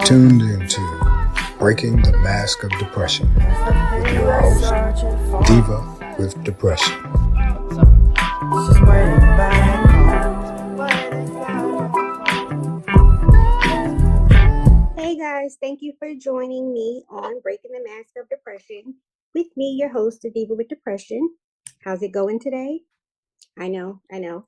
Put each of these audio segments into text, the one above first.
tuned into Breaking the Mask of Depression with your host, Diva with Depression. Hey guys, thank you for joining me on Breaking the Mask of Depression with me, your host, the Diva with Depression. How's it going today? I know,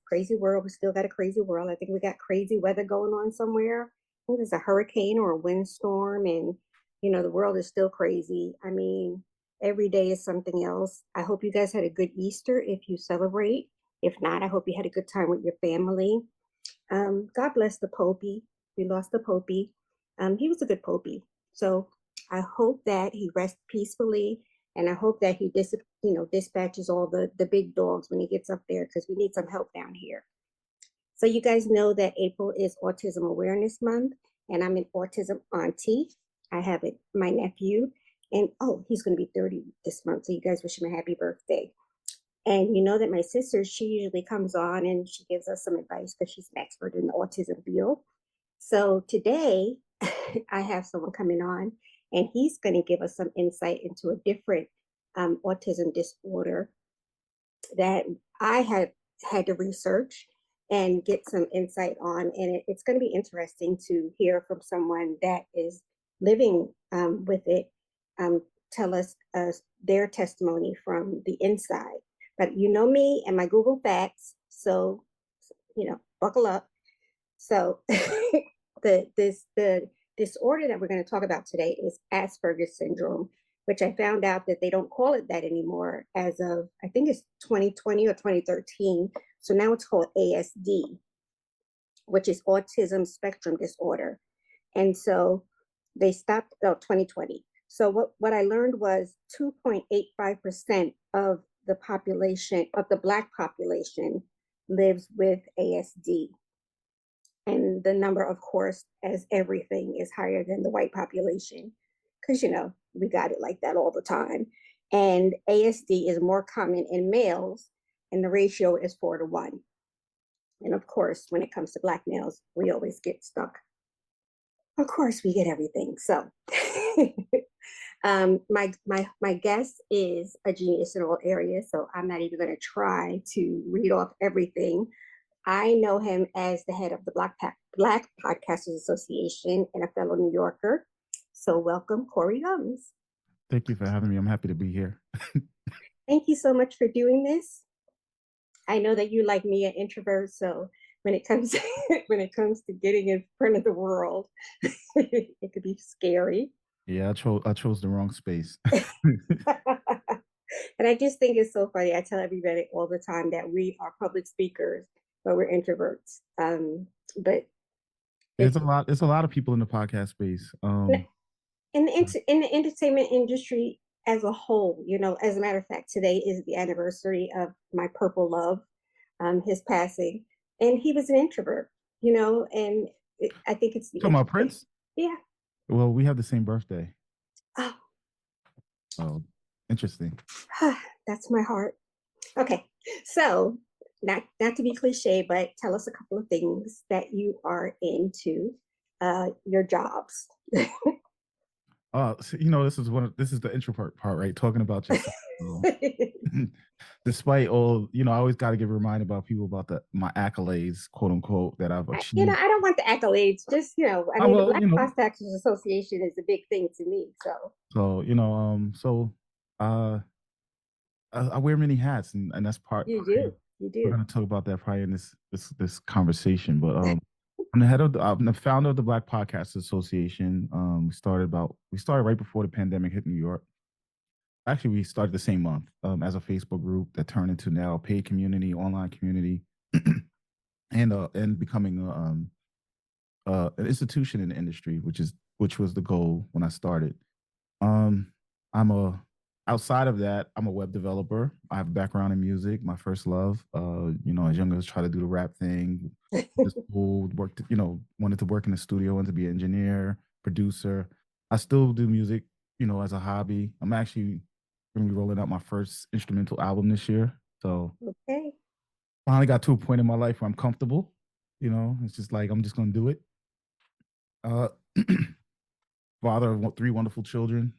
crazy world. We still got a crazy world. I think we got crazy weather going on somewhere. I think there's a hurricane or a windstorm, and the world is still crazy. I mean, every day is something else. I hope you guys had a good Easter if you celebrate. If not, I hope you had a good time with your family. God bless the Popey. We lost the Popey. He was a good Popey. So I hope that he rests peacefully, and I hope that he dispatches all the big dogs when he gets up there, because we need some help down here. So you guys know that April is Autism Awareness Month, and I'm an autism auntie. I have my nephew, and he's going to be 30 this month. So you guys wish him a happy birthday. And you know that my sister, she usually comes on and she gives us some advice because she's an expert in the autism field. So today I have someone coming on, and he's going to give us some insight into a different autism disorder that I had to research and get some insight on. And it's going to be interesting to hear from someone that is living with it, tell us their testimony from the inside. But you know me and my Google Facts, so buckle up. So the disorder that we're going to talk about today is Asperger's syndrome, which I found out that they don't call it that anymore as of, I think it's 2020 or 2013. So now it's called ASD, which is Autism Spectrum Disorder. And so they stopped 2020. So what I learned was 2.85% of the population, of the Black population, lives with ASD. And the number, of course, as everything, is higher than the white population, because, we got it like that all the time. And ASD is more common in males, and the ratio is 4-1. And of course, when it comes to Black males, we always get stuck. Of course, we get everything. So my guest is a genius in all areas, so I'm not even going to try to read off everything. I know him as the head of the Black Podcasters Association and a fellow New Yorker. So welcome, Corey Gumbs. Thank you for having me. I'm happy to be here. Thank you so much for doing this. I know that you, like me, an introvert, so when it comes to getting in front of the world, it could be scary. Yeah, I chose the wrong space. And I just think it's so funny. I tell everybody all the time that we are public speakers, but we're introverts. But There's a lot of people in the podcast space. In the entertainment industry as a whole, as a matter of fact, today is the anniversary of my Purple Love, his passing, and he was an introvert, and I think it's talking about Prince. Yeah. Well, we have the same birthday. Oh, interesting. That's my heart. Okay, so not to be cliche, but tell us a couple of things that you are into, your jobs. So, this is the introvert part, right? Talking about yourself. Despite all, I always got to get reminded about people about my accolades, quote unquote, that I've achieved. I don't want the accolades. Just, the Black Podcasters Association is a big thing to me. I wear many hats, and that's part. You do. We're going to talk about that probably in this conversation, but I'm the founder of the Black Podcasters Association. We started right before the pandemic hit New York. Actually, we started the same month as a Facebook group that turned into now a paid community, online community, and becoming an institution in the industry, which was the goal when I started. Outside of that, I'm a web developer. I have a background in music, my first love. As young as try to do the rap thing. Wanted to work in the studio, wanted to be an engineer, producer. I still do music, as a hobby. I'm actually going to be rolling out my first instrumental album this year. So okay. Finally got to a point in my life where I'm comfortable. It's just like I'm just going to do it. father of three wonderful children.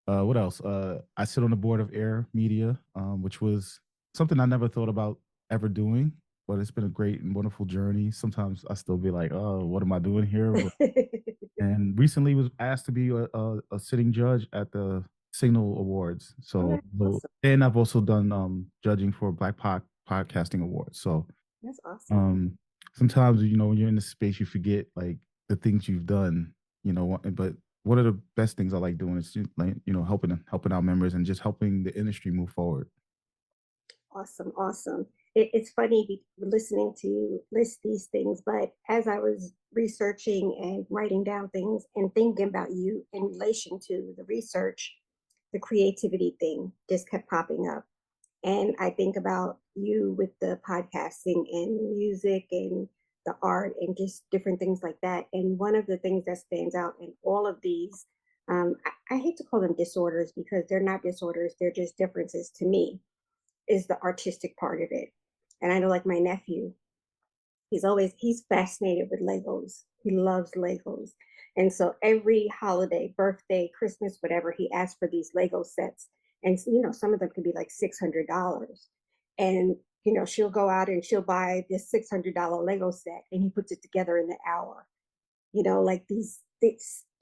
What else? I sit on the board of Air Media, which was something I never thought about ever doing, but it's been a great and wonderful journey. Sometimes I still be like, "Oh, what am I doing here?" But, and recently was asked to be a sitting judge at the Signal Awards. Oh, So, that's awesome. and I've also done judging for Podcasting Awards. So, That's awesome. um, sometimes when you're in this space, you forget like the things you've done. But one of the best things I like doing is like helping out members and just helping the industry move forward. Awesome, awesome. It's funny listening to you list these things, but as I was researching and writing down things and thinking about you in relation to the research, the creativity thing just kept popping up. And I think about you with the podcasting and the music and the art and just different things like that. And one of the things that stands out in all of these, I hate to call them disorders because they're not disorders, they're just differences to me, is the artistic part of it. And I know, like my nephew, he's fascinated with Legos. He loves Legos. And so every holiday, birthday, Christmas, whatever, he asks for these Lego sets. And some of them can be like $600. And she'll go out and she'll buy this $600 Lego set and he puts it together in an hour. Like these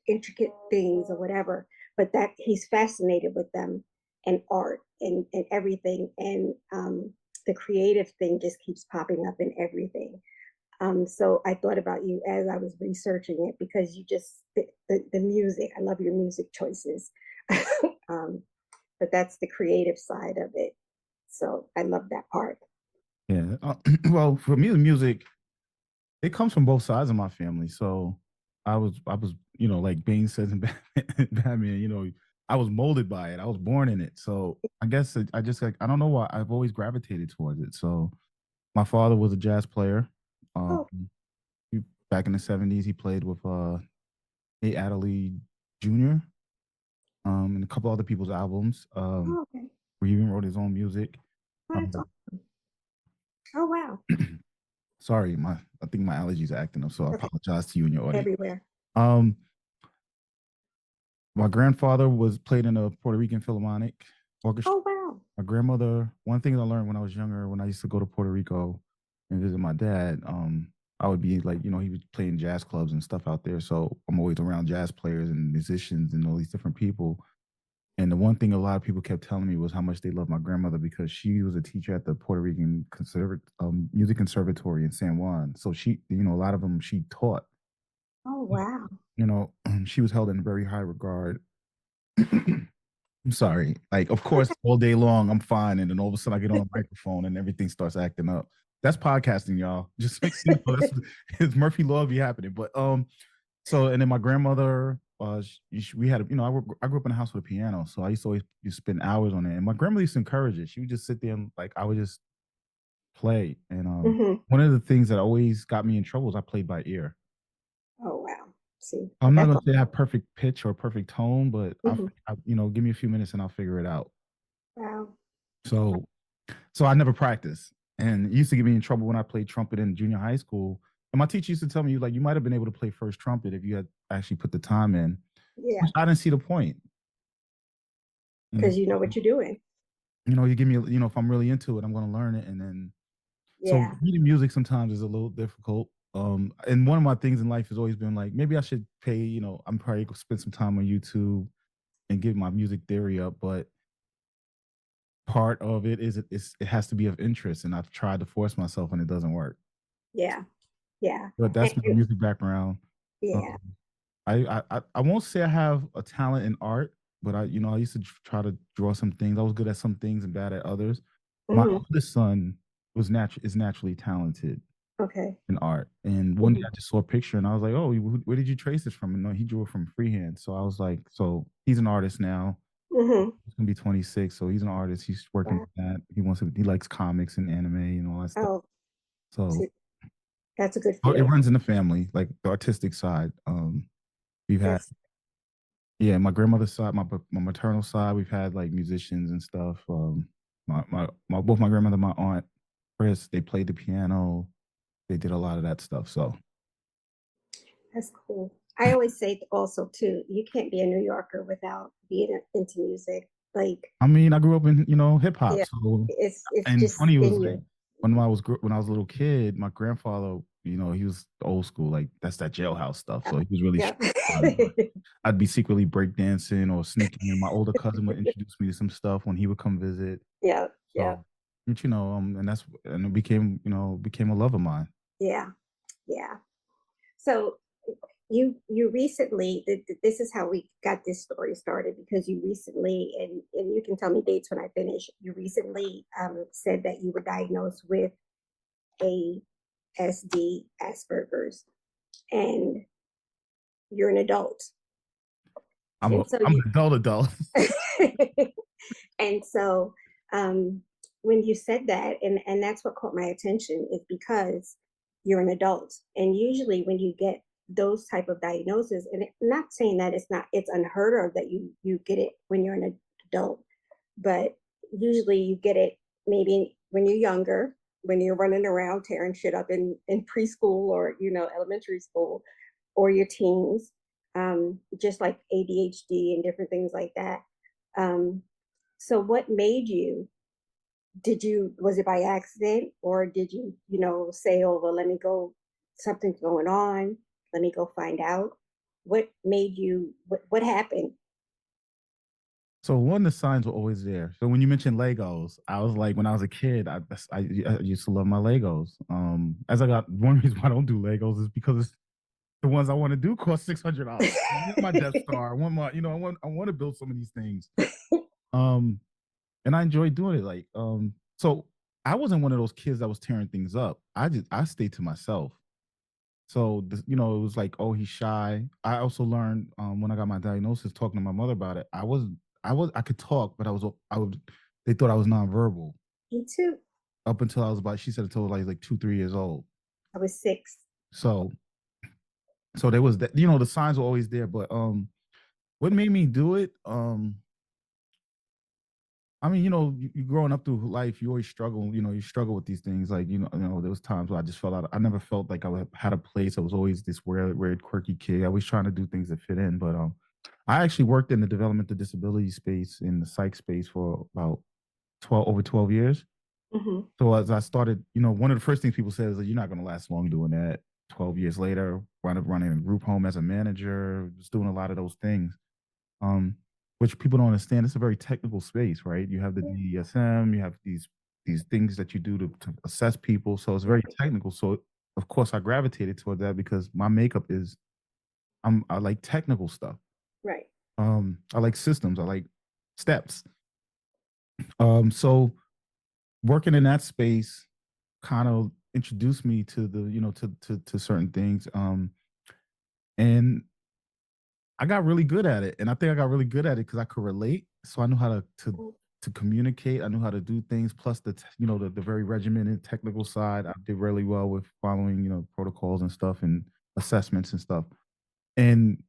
intricate things or whatever. But that he's fascinated with them and art and everything. And the creative thing just keeps popping up in everything. So I thought about you as I was researching it because you just the music. I love your music choices, um, but that's the creative side of it. So I love that part. Yeah. Well, for me, the music it comes from both sides of my family. So I was like Bane says in Batman, I was molded by it. I was born in it. So I guess I just like I don't know why I've always gravitated towards it. So my father was a jazz player. Um, Oh, he, back in the '70s, he played with Nate Adderley Jr. And a couple other people's albums. okay. Where he even wrote his own music. Oh, that's Um, awesome. Oh, wow. sorry, I think my allergies are acting up, so I Okay. apologize to you and your audience. Everywhere. Um, my grandfather was played in a Puerto Rican Philharmonic orchestra. Oh, wow. My grandmother, one thing I learned when I was younger, when I used to go to Puerto Rico and visit my dad, I would be like, he was playing jazz clubs and stuff out there. So I'm always around jazz players and musicians and all these different people. And the one thing a lot of people kept telling me was how much they loved my grandmother because she was a teacher at the Puerto Rican Music Conservatory in San Juan. So she, a lot of them she taught. Oh, wow. She was held in very high regard. I'm sorry. Like, of course, all day long I'm fine, and then all of a sudden I get on a microphone and everything starts acting up. That's podcasting, y'all. Just make you know, that's it's Murphy Law be happening. But so and then my grandmother, we had, I grew up in a house with a piano, so I used to always spend hours on it. And my grandmother used to encourage it. She would just sit there and like I would just play. And Hmm. one of the things that always got me in trouble is I played by ear. Oh, wow. See, I'm not that's going to all. say I have perfect pitch or perfect tone, but Hmm. give me a few minutes and I'll figure it out. Wow. So, so I never practiced, and it used to get me in trouble when I played trumpet in junior high school. And my teacher used to tell me, like, you might have been able to play first trumpet if you had actually put the time in. Yeah. Which I didn't see the point. You know, Because you know what you're doing. you give me, if I'm really into it, I'm going to learn it, and then so Yeah. reading music sometimes is a little difficult. And one of my things in life has always been like, maybe I should pay. I'm probably gonna spend some time on YouTube and get my music theory up, but part of it is it has to be of interest, and I've tried to force myself, and it doesn't work. Yeah. Yeah. But And, that's my music background. yeah. Um, I won't say I have a talent in art, but I used to try to draw some things. I was good at some things and bad at others. My Hmm. oldest son is naturally talented Okay. in art, and one day Hmm. I just saw a picture and I was like, "Oh, where did you trace this from?" And no, he drew it from freehand. So I was like, "So he's an artist now. Hmm. He's gonna be 26, so he's an artist. He's working Wow. with that. He likes comics and anime and all that stuff. Oh, So see, that's a good it field. runs in the family, like the artistic side. We've had That's Yeah, my grandmother's side, my maternal side, we've had like musicians and stuff. My both my grandmother, and my aunt, Chris, they played the piano. They did a lot of that stuff. So that's cool. I always say also too, you can't be a New Yorker without being into music. Like, I mean, I grew up in hip hop, yeah, so it's and just funny was in like you. when I was a little kid, my grandfather, he was old school, like that's that jailhouse stuff. So he was really Yeah. strict on it. But I'd be secretly breakdancing or sneaking, and my older cousin would introduce me to some stuff when he would come visit. Yeah. Yeah. So, but, and it became became a love of mine. Yeah. Yeah. So you recently this is how we got this story started, because you recently, and you can tell me dates when I finish, you recently said that you were diagnosed with ASD, Asperger's, and you're an adult. And so I'm you an adult. and so when you said that, and that's what caught my attention, is because you're an adult, and usually when you get those type of diagnoses, and not saying that it's unheard of that you get it when you're an adult, but usually you get it maybe when you're younger, when you're running around tearing shit up in preschool or elementary school, or your teens, just like ADHD and different things like that. um, so what made you, was it by accident, or did you, say, oh, well, let me go, something's going on, let me go find out? What made you, what happened? So one, the signs were always there. So when you mentioned Legos, I was like, when I was a kid, I used to love my Legos. As I got one reason why I don't do Legos is because the ones I want to do cost $600. I want my Death Star. I want my, I want to build some of these things. Um, and I enjoy doing it. So I wasn't one of those kids that was tearing things up. I stayed to myself. So it was like, oh, he's shy. I also learned when I got my diagnosis, talking to my mother about it. I could talk, but I would. They thought I was nonverbal Me too. up until I was about. She said until like 2, 3 years old. I was 6. So there was that. The signs were always there, but what made me do it? I mean, you growing up through life, you always struggle. You struggle with these things. Like, there was times where I just felt out. I never felt like had a place. I was always this weird, quirky kid. I was trying to do things that fit in. But I actually worked in the developmental disability space, in the psych space, for about 12 years. Mm-hmm. So as I started, one of the first things people said is that you're not going to last long doing that. 12 years later, wound up running a group home as a manager, just doing a lot of those things. um, which people don't understand. It's a very technical space, right? You have the DSM, you have these things that you do to assess people. So it's very technical. So of course I gravitated toward that because my makeup is I like technical stuff. Right. I like systems, I like steps. So working in that space kind of introduced me to the, to certain things. And I got really good at it, and I think I got really good at it because I could relate. So I knew how to communicate. I knew how to do things. Plus the very regimented technical side, I did really well with following protocols and stuff and assessments and stuff. And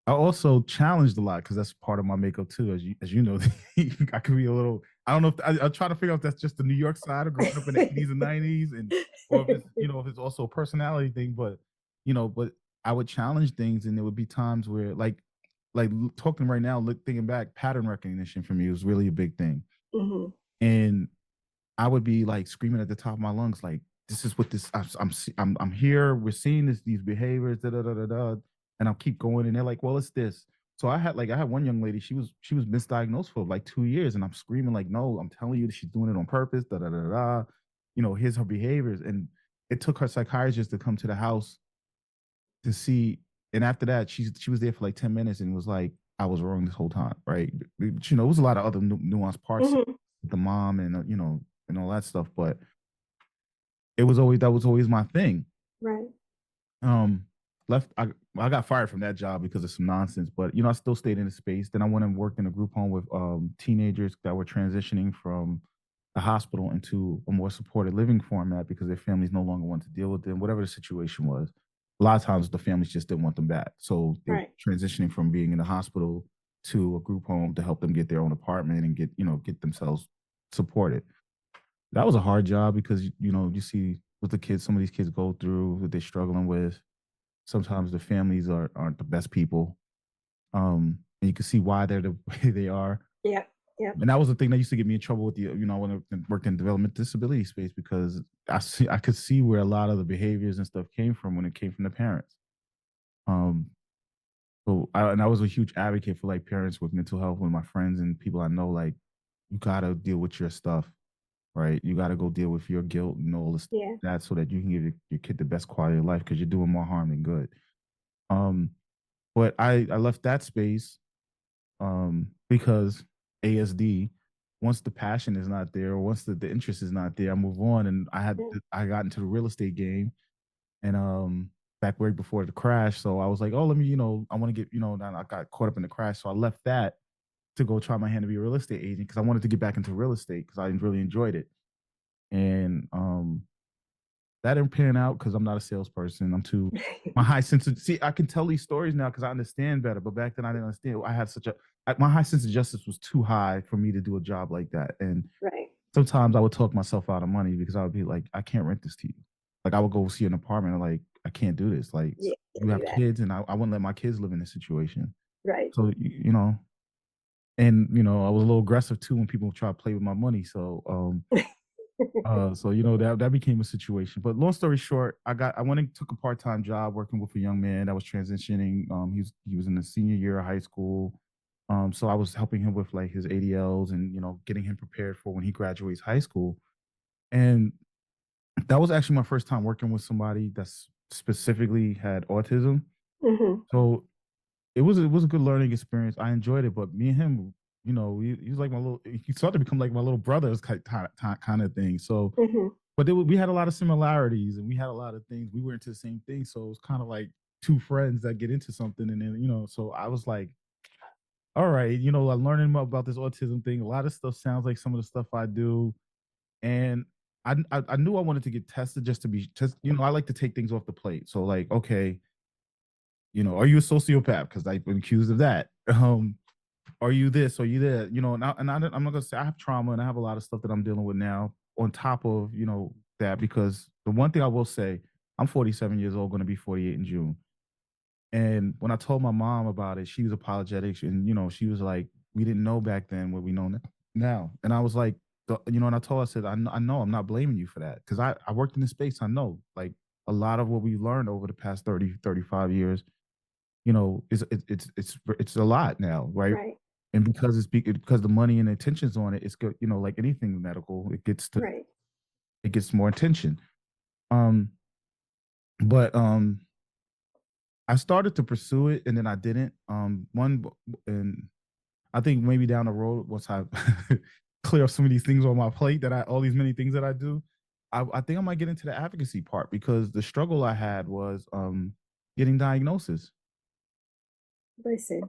I also challenged a lot because that's part of my makeup too. As you know, I could be a little. I don't know if I try to figure out if that's just the New York side of growing up in the 80s and 90s, and or if it's if it's also a personality thing. But I would challenge things, and there would be times where like talking right now, thinking back, pattern recognition for me was really a big thing. Mm-hmm. And I would be like screaming at the top of my lungs, like, "This is what this. I'm here. We're seeing these behaviors, da da da da da," and I'll keep going. And they're like, "Well, it's this." So I had one young lady. She was misdiagnosed for like 2 years, and I'm screaming like, "No, I'm telling you, she's doing it on purpose." Da da da da. Here's her behaviors, and it took her psychiatrist to come to the house to see. And after that, she was there for like 10 minutes and was like, "I was wrong this whole time." Right? It was a lot of other nuanced parts, Mm-hmm. with the mom and and all that stuff, but that was always my thing. Right. Um, left I got fired from that job because of some nonsense, but I still stayed in the space. Then I went and worked in a group home with teenagers that were transitioning from the hospital into a more supported living format because their families no longer wanted to deal with them, whatever the situation was. A lot of times the families just didn't want them back, so they were Right. transitioning from being in the hospital to a group home to help them get their own apartment and get themselves supported. That was a hard job because you see what some of these kids go through, what they're struggling with. sometimes the families aren't the best people. And you can see why they're the way they are. Yeah. Yeah. And that was the thing that used to get me in trouble with when I worked in development disability space, because I could see where a lot of the behaviors and stuff came from when it came from the parents. Um, and I was a huge advocate for like parents with mental health, with my friends and people I know. Like, you gotta deal with your stuff, right? You gotta go deal with your guilt and all this Yeah. that, so that you can give your kid the best quality of life, because you're doing more harm than good. Um, but I left that space because ASD, once the passion is not there, or once the interest is not there, I move on. And Yeah. I got into the real estate game, and back right before the crash. So I was like, oh, let me, I want to get, then I got caught up in the crash. So I left that to go try my hand to be a real estate agent, because I wanted to get back into real estate because I really enjoyed it. And that didn't pan out because I'm not a salesperson. I'm too my high sense of see. I can tell these stories now because I understand better. But back then, I didn't understand. I had my high sense of justice was too high for me to do a job like that. And Right. sometimes I would talk myself out of money because I would be like, I can't rent this to you. Like, I would go see an apartment and like, I can't do this. Like, Yeah. you Can't do have that. kids, and I wouldn't let my kids live in this situation. Right. So and I was a little aggressive too when people try to play with my money. So so that became a situation. But long story short, I went and took a part-time job working with a young man that was transitioning. He was in the senior year of high school. So I was helping him with like his ADLs and getting him prepared for when he graduates high school. And that was actually my first time working with somebody that's specifically had autism. Mm-hmm. So it was a good learning experience. I enjoyed it, but me and him, he was like my little. He started to become like my little brothers kind of thing. So, Mm-hmm. but we had a lot of similarities, and we had a lot of things. We were into the same thing, so it was kind of like two friends that get into something, and then So I was like, all right, I'm learning more about this autism thing. A lot of stuff sounds like some of the stuff I do, and I knew I wanted to get tested just to be just. I like to take things off the plate. So like, okay, are you a sociopath? Because I've been accused of that. Are you this? Are you that? I'm not gonna say I have trauma and I have a lot of stuff that I'm dealing with now on top of that, because the one thing I will say, I'm 47 years old, going to be 48 in June. And when I told my mom about it, she was apologetic, and she was like, "We didn't know back then what we know now." And I was like, and I told her, I said, I know, I'm not blaming you for that, because I worked in this space. I know, like, a lot of what we learned over the past 30, 35 years, it's a lot now, right? Right. And because the money and the attention's on it, it's good. Like anything medical, Right. it gets more attention. Um, but I started to pursue it, and then I didn't. And I think maybe down the road, once I clear up some of these things on my plate, all these many things that I do, I think I might get into the advocacy part, because the struggle I had was getting diagnosis. Listen.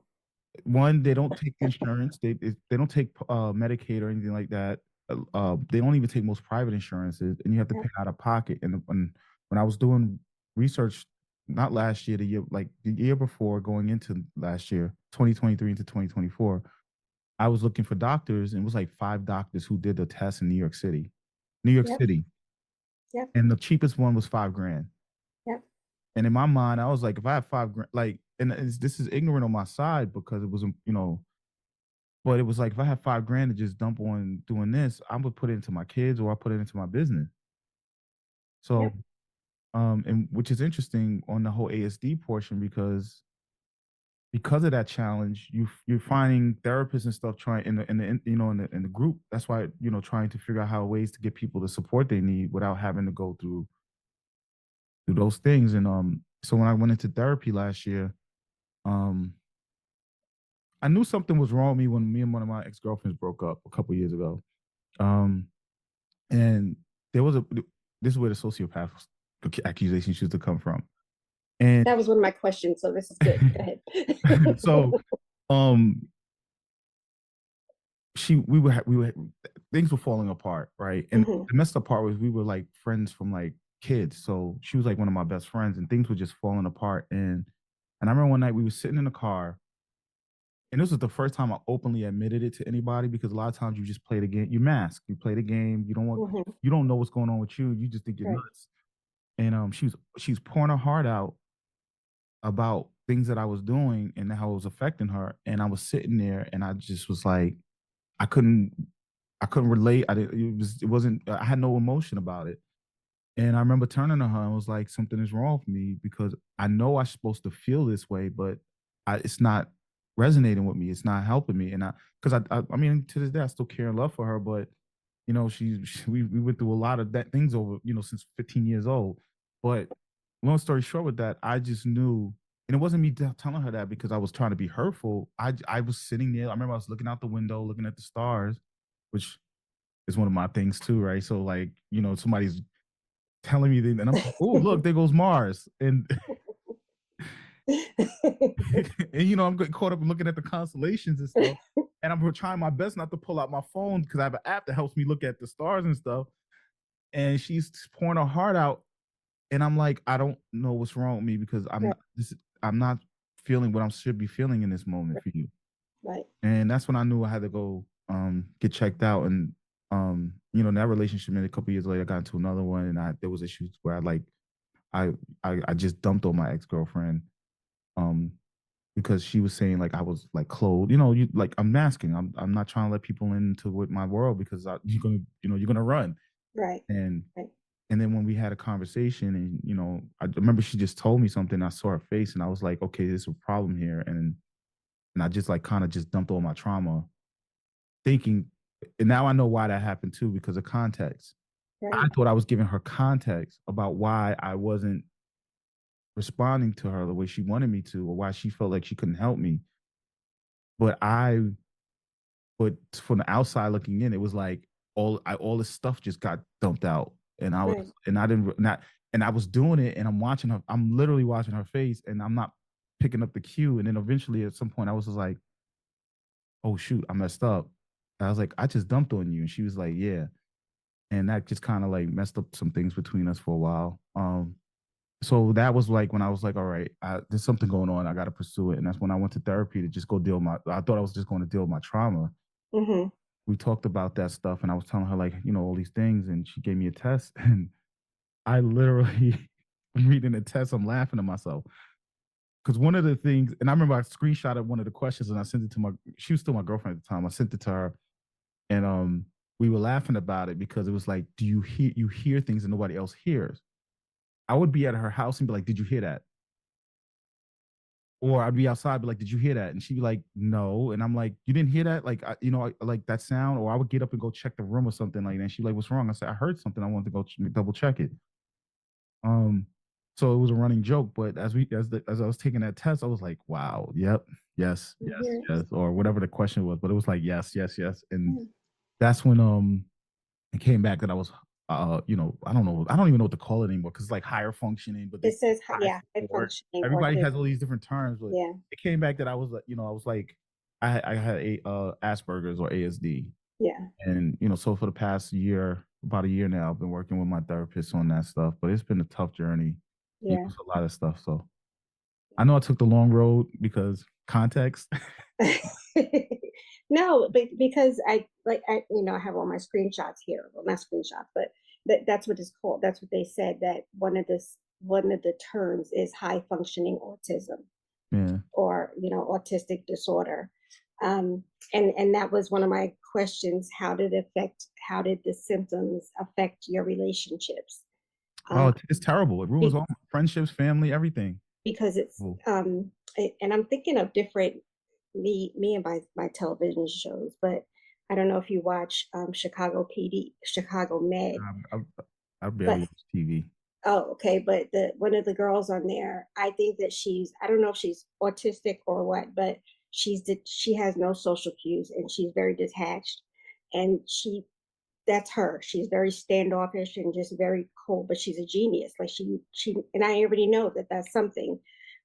One, they don't take insurance. They don't take Medicaid or anything like that. They don't even take most private insurances, and you have to Yeah. pay out of pocket. And when I was doing research, not last year, the year before, going into last year, 2023 into 2024, I was looking for doctors, and it was like 5 doctors who did the test in New York City, Yep. Yep. and the cheapest one was $5,000. Yep. And in my mind, I was like, if I have $5,000, like, and this is ignorant on my side, because it wasn't, but it was like, if I have $5,000 to just dump on doing this, I'm gonna put it into my kids, or I put it into my business. So, Yep. and which is interesting on the whole ASD portion, because of that challenge, you're finding therapists and stuff trying in the group. That's why trying to figure out how ways to get people the support they need without having to go through those things. And so when I went into therapy last year, um, I knew something was wrong with me when me and one of my ex girlfriends broke up a couple years ago. Um, and there was this is where the sociopath accusations used to come from. And That was one of my questions, so this is good. Go ahead. so, um, we were things were falling apart, right? And Mm-hmm. the messed up part was we were like friends from like kids. So she was like one of my best friends, and things were just falling apart. And I remember one night we were sitting in the car, and this was the first time I openly admitted it to anybody, because a lot of times you just play the game, you mask, you play the game, Mm-hmm. you don't know what's going on with you just think you're Right. nuts. And she's pouring her heart out, about things that I was doing and how it was affecting her. And I was sitting there and I just was like, I couldn't I couldn't relate. It wasn't I had no emotion about it. And I remember turning to her and was like, something is wrong with me because I know I'm supposed to feel this way, but it's not resonating with me. It's not helping me. And because I mean, to this day, I still care and love for her, but we went through a lot of that things over, since 15 years old. But long story short with that, I just knew, and it wasn't me telling her that because I was trying to be hurtful. I was sitting there. I remember I was looking out the window, looking at the stars, which is one of my things too, right? So like, somebody's telling me, and I'm like, oh, look, there goes Mars, and and I'm getting caught up looking at the constellations and stuff. And I'm trying my best not to pull out my phone because I have an app that helps me look at the stars and stuff. And she's pouring her heart out, and I'm like, I don't know what's wrong with me because Right. I'm not feeling what I should be feeling in this moment for you. Right. And that's when I knew I had to go get checked out. And that relationship, and a couple years later, I got into another one, and there was issues where I just dumped on my ex girlfriend, because she was saying like I was like clothed, you like I'm masking. I'm not trying to let people into with my world because you're gonna run. Right. And Right. and then when we had a conversation, and I remember she just told me something. I saw her face, and I was like, okay, there's a problem here, and I just like kind of just dumped all my trauma, thinking, and now I know why that happened too because of context. I Right. thought I was giving her context about why I wasn't responding to her the way she wanted me to, or why she felt like she couldn't help me. But but from the outside looking in, it was like all this stuff just got dumped out, and Right. I didn't not, and I was doing it, and I'm watching her. I'm literally watching her face, and I'm not picking up the cue. And then eventually, at some point, I was just like, "Oh shoot, I messed up." And I was like, "I just dumped on you," and she was like, "Yeah," and that just kind of like messed up some things between us for a while. So that was like when I was like, all right, there's something going on. I got to pursue it. And that's when I went to therapy to just go deal with I thought I was just going to deal with my trauma. Mm-hmm. We talked about that stuff, and I was telling her like, all these things, and she gave me a test, and I literally reading the test, I'm laughing to myself because one of the things, and I remember I screenshotted one of the questions and I sent it to she was still my girlfriend at the time. I sent it to her, and we were laughing about it because it was like, do you hear things that nobody else hears? I would be at her house and be like, did you hear that? Or I'd be outside, be like, "Did you hear that?" And she'd be like, "No." And I'm like, "You didn't hear that? Like, like that sound?" Or I would get up and go check the room or something like that. And she'd be like, "What's wrong?" I said, "I heard something. I wanted to go double check it." Um, so it was a running joke. But as I was taking that test, I was like, "Wow, yep, yes, yes, Mm-hmm. yes," or whatever the question was. But it was like, "Yes, yes, yes." And Yeah. that's when it came back that I was I don't know, I don't even know what to call it anymore because it's like higher functioning, but It they says, high yeah, high support. functioning Everybody autism. has all these different terms, but Yeah. it came back that I was I was like I had a Asperger's or ASD. Yeah. And so for the past year, about a year now, I've been working with my therapist on that stuff, but it's been a tough journey. Yeah. It's a lot of stuff. So I know I took the long road because context. No, but because I have all my screenshots here. Well, not screenshots, but that's what it's called. That's what they said that one of the terms is high functioning autism Yeah. or autistic disorder. Um, and that was one of my questions. How did the symptoms affect your relationships? Oh, Um, it's terrible. It ruins be- all my friendships, family, everything. because it's Oh, and I'm thinking of different me and my television shows, but I don't know if you watch Chicago PD, Chicago Med, I but barely watch TV. oh, okay, but the one of the girls on there, I think that I don't know if she's autistic or what, but she has no social cues and she's very detached, and that's her. She's very standoffish and just very cold, but she's a genius. Like and I already know that that's something.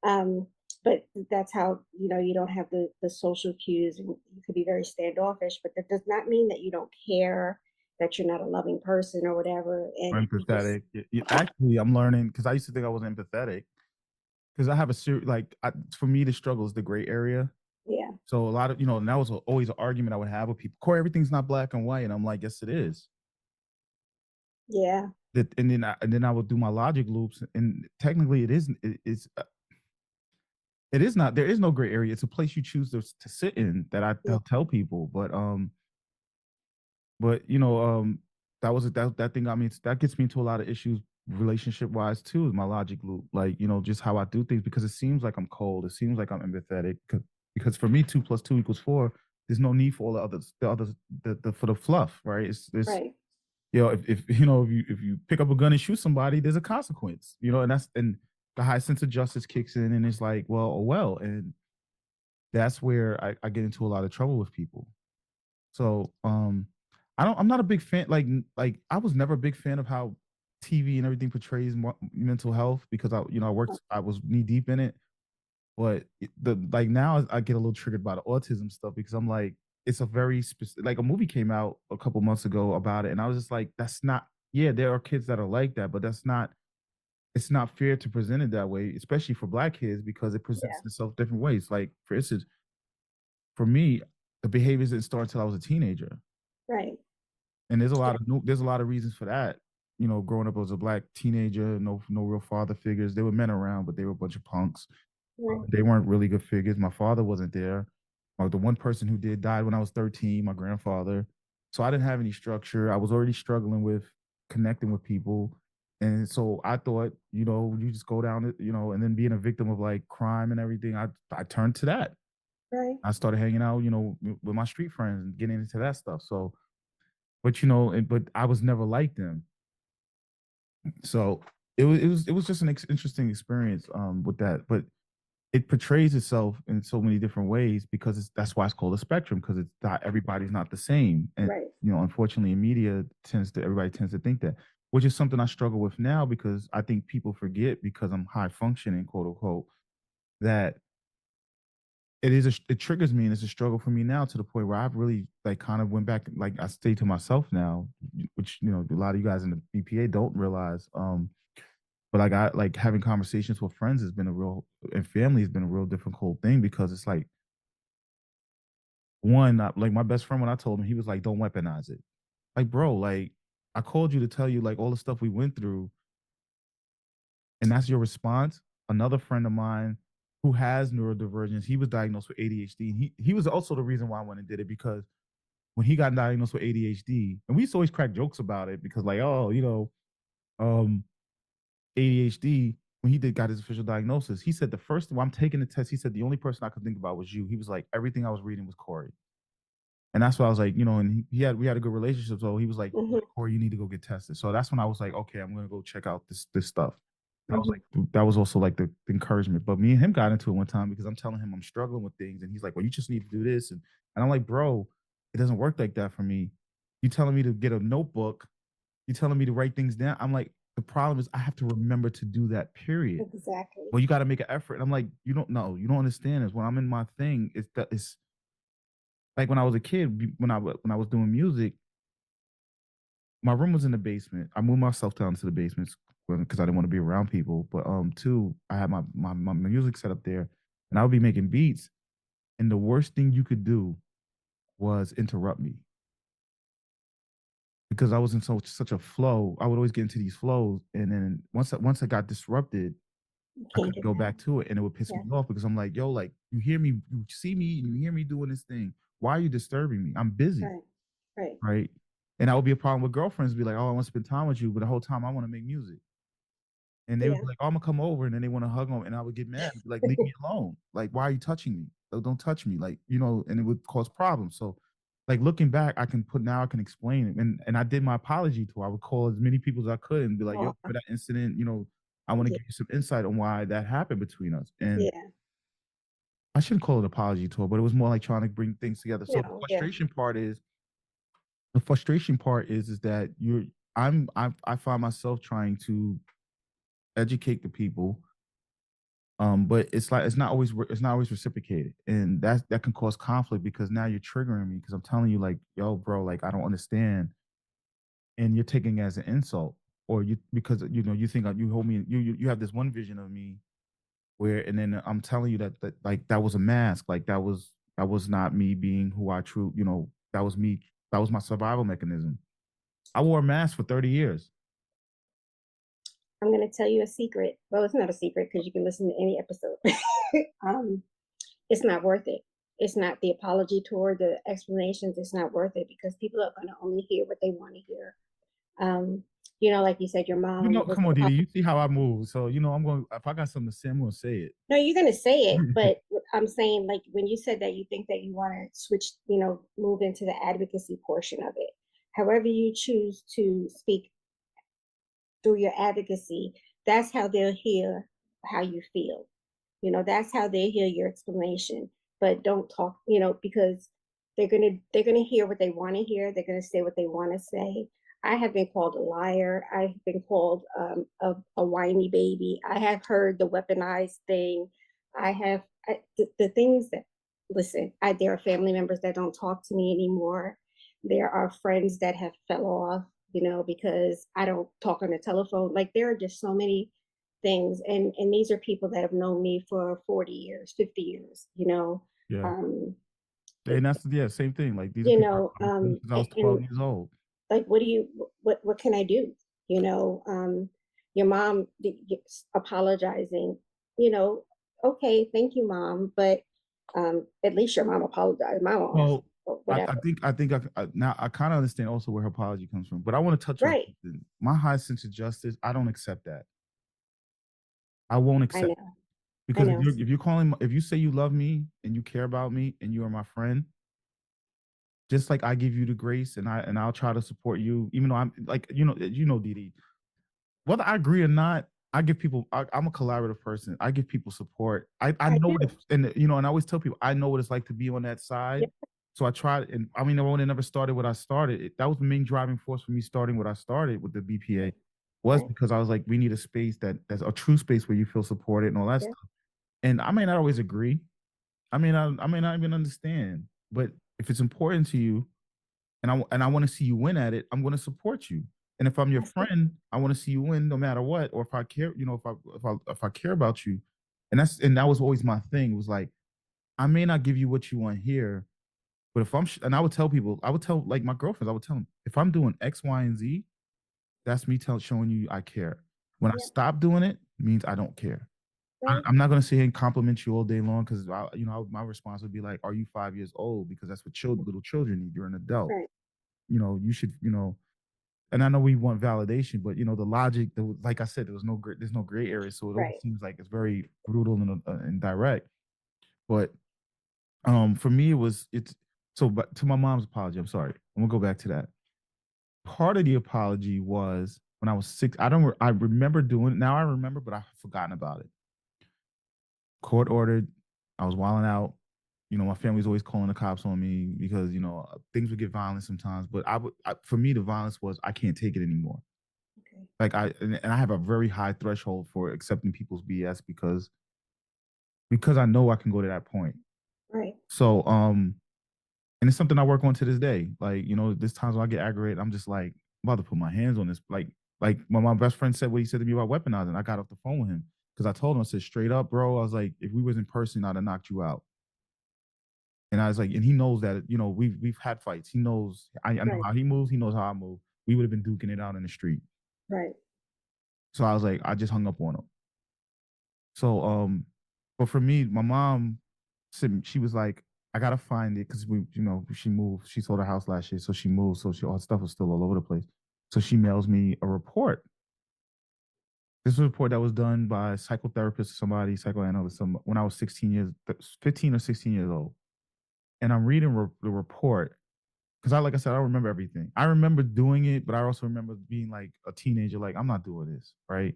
Um, but that's how you don't have the social cues, and you could be very standoffish. But that does not mean that you don't care, that you're not a loving person or whatever. Or And you just empathetic. Actually, I'm learning because I used to think I was empathetic because I have a serious for me the struggle is the gray area. yeah, So a lot of and that was always an argument I would have with people. Corey, everything's not black and white, and I'm like, yes, it is. yeah, That and then I would do my logic loops, and technically it isn't. It's it is not. There is no gray area. It's a place you choose to sit in that I Yeah. tell people. But that was that thing got me. That gets me into a lot of issues relationship wise too. Is my logic loop, like just how I do things, because it seems like I'm cold. It seems like I'm empathetic. Because for me, 2 + 2 = 4. There's no need for all the for the fluff, right? It's Right. if you pick up a gun and shoot somebody, there's a consequence, and the high sense of justice kicks in, and it's like, well, oh well, and that's where I get into a lot of trouble with people. So I'm not a big fan. Like I was never a big fan of how TV and everything portrays mental health, because I was knee deep in it. But the like now I get a little triggered by the autism stuff, because I'm like, it's a very specific, like a movie came out a couple months ago about it, and I was just like, that's not. Yeah, there are kids that are like that, but that's not. It's not fair to present it that way, especially for Black kids, because it presents Yeah. itself different ways. Like, for instance, for me, the behaviors didn't start until I was a teenager, Right. and there's a lot of reasons for that. Growing up as a Black teenager, no real father figures. There were men around, but they were a bunch of punks. Right. They weren't really good figures. My father wasn't there. The one person who did died when I was 13, my grandfather. So I didn't have any structure. I was already struggling with connecting with people. And so I thought, you just go down, and then being a victim of like crime and everything, I turned to that. Right. I started hanging out, with my street friends and getting into that stuff. So, but I was never like them. So it was just an interesting experience with that. But it portrays itself in so many different ways, because that's why it's called a spectrum, because it's not, everybody's not the same. And Right. unfortunately in media everybody tends to think that, which is something I struggle with now, because I think people forget, because I'm high functioning, quote unquote, that it triggers me, and it's a struggle for me now, to the point where I've really like kind of went back, like I stay to myself now, which a lot of you guys in the BPA don't realize. But like I like having conversations with friends has been a real, and family has been a real difficult thing, because it's like, one, like my best friend, when I told him, he was like, "Don't weaponize it." Like, bro, like I called you to tell you like all the stuff we went through, and that's your response. Another friend of mine who has neurodivergence, he was diagnosed with ADHD. And he was also the reason why I went and did it, because when he got diagnosed with ADHD, and we used to always crack jokes about it, because like, oh, um, ADHD, when he got his official diagnosis, he said the first time I'm taking the test, he said the only person I could think about was you. He was like, everything I was reading was Corey. And that's why I was like, and we had a good relationship. So he was like, Mm-hmm. Corey, you need to go get tested. So that's when I was like, okay, I'm gonna go check out this stuff. Mm-hmm. That was also like the encouragement. But me and him got into it one time, because I'm telling him I'm struggling with things, and he's like, well, you just need to do this, and I'm like, bro, it doesn't work like that for me. You telling me to get a notebook, you telling me to write things down. I'm like, the problem is I have to remember to do that, period. Exactly. Well, you got to make an effort. And I'm like, you don't know, you don't understand. Is when I'm in my thing, it's like when I was a kid, when I was doing music, my room was in the basement. I moved myself down to the basement because I didn't want to be around people. But two, I had my music set up there, and I would be making beats. And the worst thing you could do was interrupt me, because I was in such a flow. I would always get into these flows, and then once I got disrupted, You I can't couldn't do go that. back to it, and it would piss Yeah. me off, because I'm like, yo, like you hear me, you see me, and you hear me doing this thing. Why are you disturbing me? I'm busy, Right. Right. right? And that would be a problem with girlfriends. Be like, oh, I want to spend time with you, but the whole time I want to make music. And they would Yeah. be like, oh, I'm gonna come over, and then they want to hug them, and I would get mad, and be like, leave me alone. Like, why are you touching me? Don't touch me, like, and it would cause problems. So, like, looking back, I can explain it, and I did my apology tour. I would call as many people as I could and be like, yo, Oh, for that incident, I want to yeah. give you some insight on why that happened between us. And Yeah. I shouldn't call it apology tour, but it was more like trying to bring things together. So No. Yeah. the frustration part is that I find myself trying to educate the people, but it's not always reciprocated, and that can cause conflict, because now you're triggering me, because I'm telling you like, yo, bro, like I don't understand, and you're taking it as an insult, or you because you think you hold me, you have this one vision of me where, and then I'm telling you that like that was a mask, like that was not me being who I true, that was me, that was my survival mechanism. I wore a mask for 30 years. I'm going to tell you a secret. Well, it's not a secret because you can listen to any episode. It's not worth it. It's not the apology tour, the explanations. It's not worth it because people are going to only hear what they want to hear. Like you said, your mom was. Come on, Didi. You see how I move. So, I'm going, if I got something to say, I'm going to say it. No, you're going to say it. But I'm saying, like, when you said that you think that you want to switch, move into the advocacy portion of it, however you choose to speak through your advocacy, that's how they'll hear how you feel. That's how they hear your explanation. But don't talk, because they're gonna hear what they want to hear. They're gonna say what they want to say. I have been called a liar. I've been called a whiny baby. I have heard the weaponized thing. The things that, listen, there are family members that don't talk to me anymore. There are friends that have fell off, because I don't talk on the telephone. Like, there are just so many things, and these are people that have known me for 40 years, 50 years. Yeah. Um, And that's, same thing. Like, these are you people know, since I was 12 years old. like, what can I do? Your mom apologizing, okay, thank you, mom, but at least your mom apologized. My mom, Well, whatever. Now I kind of understand also where her apology comes from, but I want to touch on Right. something. My high sense of justice. I don't accept that. I won't I accept know. because know. if you say you love me and you care about me and you are my friend, just like I give you the grace and I'll try to support you, even though I'm like, Didi, whether I agree or not, I give people. I'm a collaborative person. I give people support. I know what do. and I always tell people I know what it's like to be on that side. Yep. So I tried, and I mean, I would have never started what I started. That was the main driving force for me starting what I started with the BPA, was Right. because I was like, we need a space that's a true space where you feel supported and all that Yep. stuff. And I may not always agree. I may not even understand. But if it's important to you, and I want to see you win at it, I'm going to support you. And if I'm your friend, I want to see you win no matter what. Or if I care, if I care about you, and that was always my thing. It was like, I may not give you what you want here, but if and I would tell people, I would tell like my girlfriends, I would tell them if I'm doing X, Y, and Z, that's me showing you I care. When I stop doing it, means I don't care. Right. I'm not going to sit here and compliment you all day long because my response would be like, "Are you 5 years old?" Because that's what little children need. You're an adult. Right. You should, and I know we want validation, but the logic, like I said, there's no gray area, so it always seems like it's very brutal and direct. But for me, it's so. But to my mom's apology, I'm sorry. I'm gonna go back to that. Part of the apology was when I was 6. I remember doing it. Now I remember, but I've forgotten about it. Court ordered. I was wilding out. My family's always calling the cops on me because things would get violent sometimes. But for me, the violence was I can't take it anymore. Okay. Like I have a very high threshold for accepting people's BS because I know I can go to that point. Right. So and it's something I work on to this day. Like there's times when I get aggravated, I'm just like I'm about to put my hands on this. Like when my best friend said what he said to me about weaponizing, I got off the phone with him because I told him, I said straight up, bro. I was like, if we was in person, I'd have knocked you out. And I was like, and he knows that we've had fights. He knows I know how he moves. He knows how I move. We would have been duking it out in the street. Right. So I was like, I just hung up on him. So but for me, my mom said she was like, I gotta find it because she moved. She sold her house last year, so she moved. So all her stuff was still all over the place. So she mails me a report. This was a report that was done by a psychotherapist, somebody, psychoanalyst, when I was 15 or 16 years old. And I'm reading the report because like I said, I don't remember everything. I remember doing it, but I also remember being like a teenager, like I'm not doing this, right?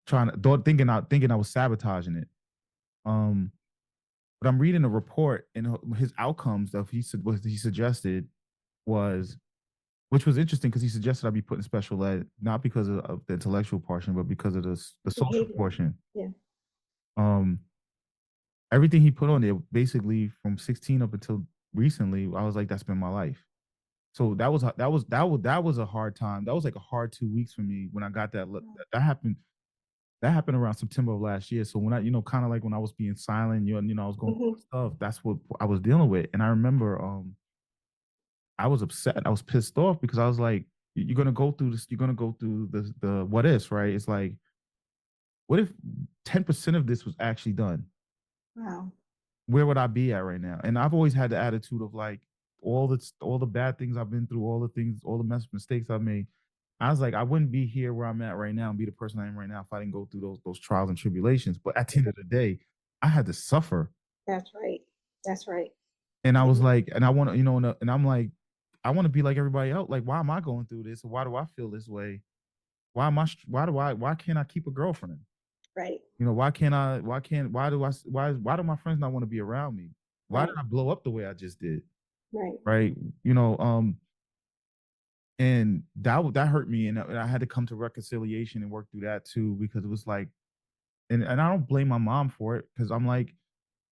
Thinking I was sabotaging it. But I'm reading the report, and his outcomes that what he suggested was, which was interesting because he suggested I be put in special ed, not because of the intellectual portion, but because of the social portion. Yeah. Everything he put on there, basically from 16 up until recently, I was like, that's been my life. So that was a hard time. That was like a hard 2 weeks for me when I got that. That happened. That happened around September of last year. So when I, kind of like when I was being silent, I was going through stuff. That's what I was dealing with. And I remember, I was upset. I was pissed off because I was like, you're gonna go through this. You're gonna go through the what ifs, right? It's like, what if 10% of this was actually done? Wow. Where would I be at right now? And I've always had the attitude of like all the bad things I've been through, all the things, all the mistakes I've made. I was like, I wouldn't be here where I'm at right now and be the person I am right now if I didn't go through those trials and tribulations. But at the end of the day, I had to suffer. That's right. That's right. And I was Mhm. like, and I want to, and I'm like, I want to be like everybody else. Like, why am I going through this? Why do I feel this way? Why can't I keep a girlfriend? Right. Why do my friends not want to be around me? Why did Right. I blow up the way I just did? Right. Right. You know, and that hurt me. And I had to come to reconciliation and work through that too, because it was like, and I don't blame my mom for it, because I'm like,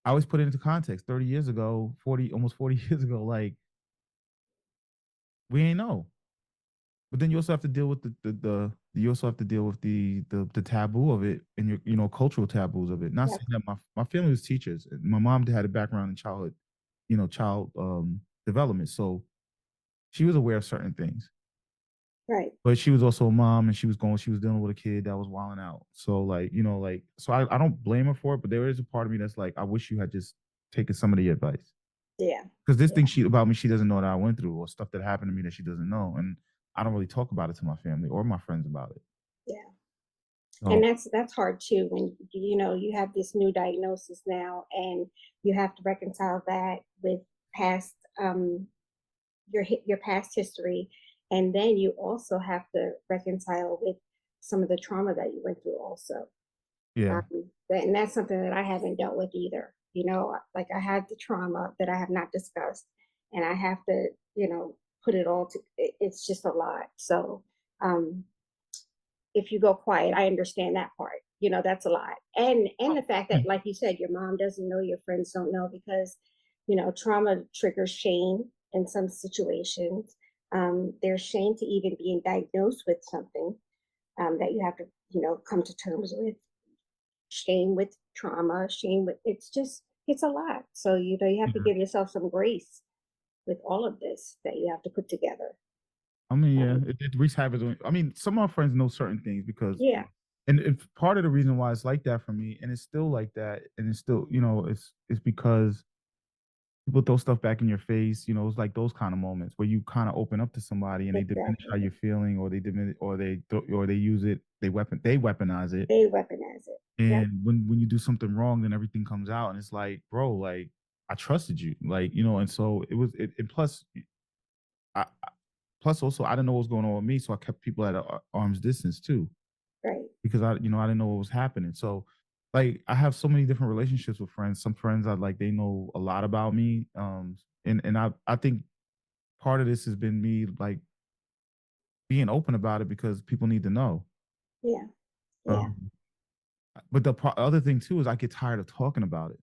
I always put it into context. 30 years ago, 40, almost 40 years ago, like, we ain't know. But then you also have to deal with the you also have to deal with the taboo of it, and your, cultural taboos of it. Not Yep. saying that my family was teachers. My mom had a background in childhood, child development, so she was aware of certain things. Right. But she was also a mom, and she was dealing with a kid that was wilding out. So like, so I don't blame her for it, but there is a part of me that's like, I wish you had just taken some of the advice. Yeah. Because this Yeah. thing about me, she doesn't know that I went through, or stuff that happened to me that she doesn't know. And I don't really talk about it to my family or my friends about it. Yeah. And So that's hard too when you have this new diagnosis now and you have to reconcile that with past your past history, and then you also have to reconcile with some of the trauma that you went through also. yeah. And that's something that I haven't dealt with either. Like I had the trauma that I have not discussed, and I have to, put it all to. It's just a lot. So um, if you go quiet, I understand that part. That's a lot, and the fact Yeah. that, like you said, your mom doesn't know, your friends don't know, because trauma triggers shame in some situations. There's shame to even being diagnosed with something that you have to, come to terms with. Shame with trauma, shame with it's a lot. So you have to Yeah. give yourself some grace with all of this that you have to put together. I mean, yeah, Um, it wreaks havoc. I mean, some of my friends know certain things because, yeah, and if part of the reason why it's like that for me, and it's still like that, and it's still, it's because people throw stuff back in your face. It's like those kind of moments where you kind of open up to somebody and they diminish how exactly. you're feeling, or they diminish, or they use it, they weaponize it. They weaponize it. Yep. And when you do something wrong, then everything comes out, and it's like, bro, like, I trusted you, like, and so it plus, I, plus also I didn't know what was going on with me, so I kept people at arm's distance too, Right. because I didn't know what was happening. So like, I have so many different relationships with friends. Some friends I like, they know a lot about me, and I think part of this has been me like being open about it because people need to know. Yeah. Yeah. Um, but the other thing too is I get tired of talking about it.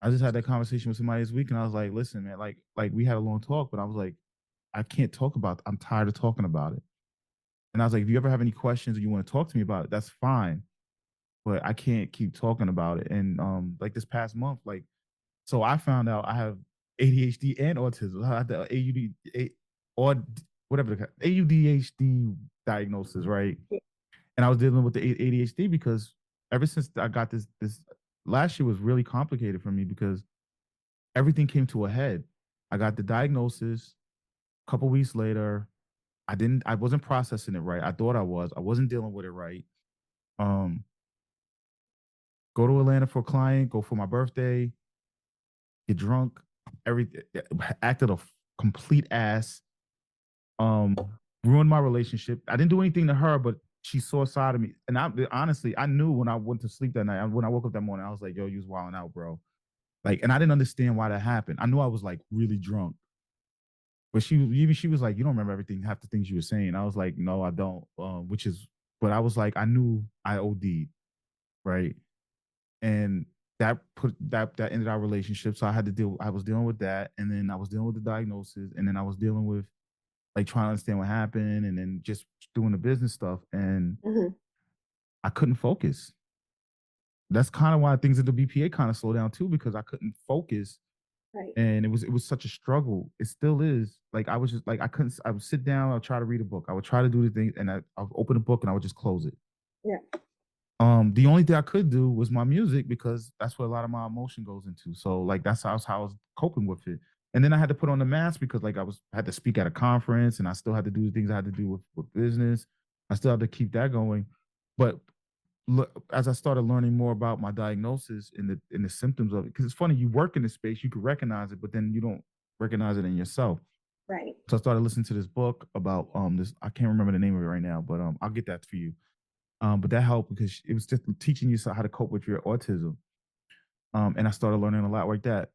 I just had that conversation with somebody this week, and I was like, "Listen, man, like we had a long talk, but I was like, I can't talk about. I'm tired of talking about it." And I was like, "If you ever have any questions or you want to talk to me about it, that's fine, but I can't keep talking about it." And like this past month, like, so I found out I have ADHD and autism. I had the or whatever the AUDHD diagnosis, right? Yeah. And I was dealing with the ADHD because ever since I got this last year was really complicated for me because everything came to a head. I got the diagnosis a couple weeks later. I wasn't processing it right. I thought I was. I wasn't dealing with it right. Um, go to Atlanta for a client, go for my birthday, get drunk, every acted a complete ass, um, ruined my relationship. I didn't do anything to her, but she saw a side of me. And honestly, I knew when I went to sleep that night, when I woke up that morning, I was like, yo, you was wilding out, bro. Like, and I didn't understand why that happened. I knew I was like really drunk. But she was like, you don't remember everything, half the things you were saying. I was like, no, I don't. Which is, but I was like, I knew I OD'd, right? And that ended our relationship. So I was dealing with that, and then I was dealing with the diagnosis, and then I was dealing with like trying to understand what happened, and then just doing the business stuff, and Hmm. I couldn't focus. That's kind of why things at the BPA kind of slowed down too, because I couldn't focus Right. And it was such a struggle. It still is. Like I was just like I would sit down, I would try to read a book. I would try to do the thing and I would open a book and I would just close it. Yeah. The only thing I could do was my music because that's where a lot of my emotion goes into. So like that's how I was coping with it. And then I had to put on the mask because like had to speak at a conference and I still had to do the things I had to do with business. I still had to keep that going. But as I started learning more about my diagnosis and the symptoms of it, because it's funny, you work in this space, you can recognize it, but then you don't recognize it in yourself. Right. So I started listening to this book about this. I can't remember the name of it right now, but I'll get that for you. But that helped because it was just teaching you how to cope with your autism. And I started learning a lot like that.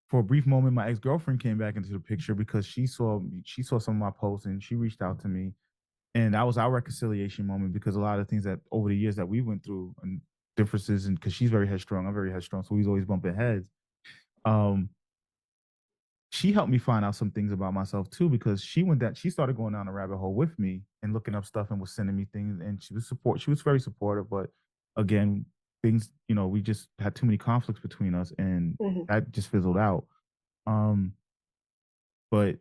For a brief moment, my ex girlfriend came back into the picture because she saw some of my posts and she reached out to me, and that was our reconciliation moment because a lot of things that over the years that we went through and differences, and because she's very headstrong, I'm very headstrong, so we was always bumping heads. Um, she helped me find out some things about myself too because she started going down a rabbit hole with me and looking up stuff and was sending me things and she was very supportive, but again, things, we just had too many conflicts between us and Hmm. that just fizzled out. Um, but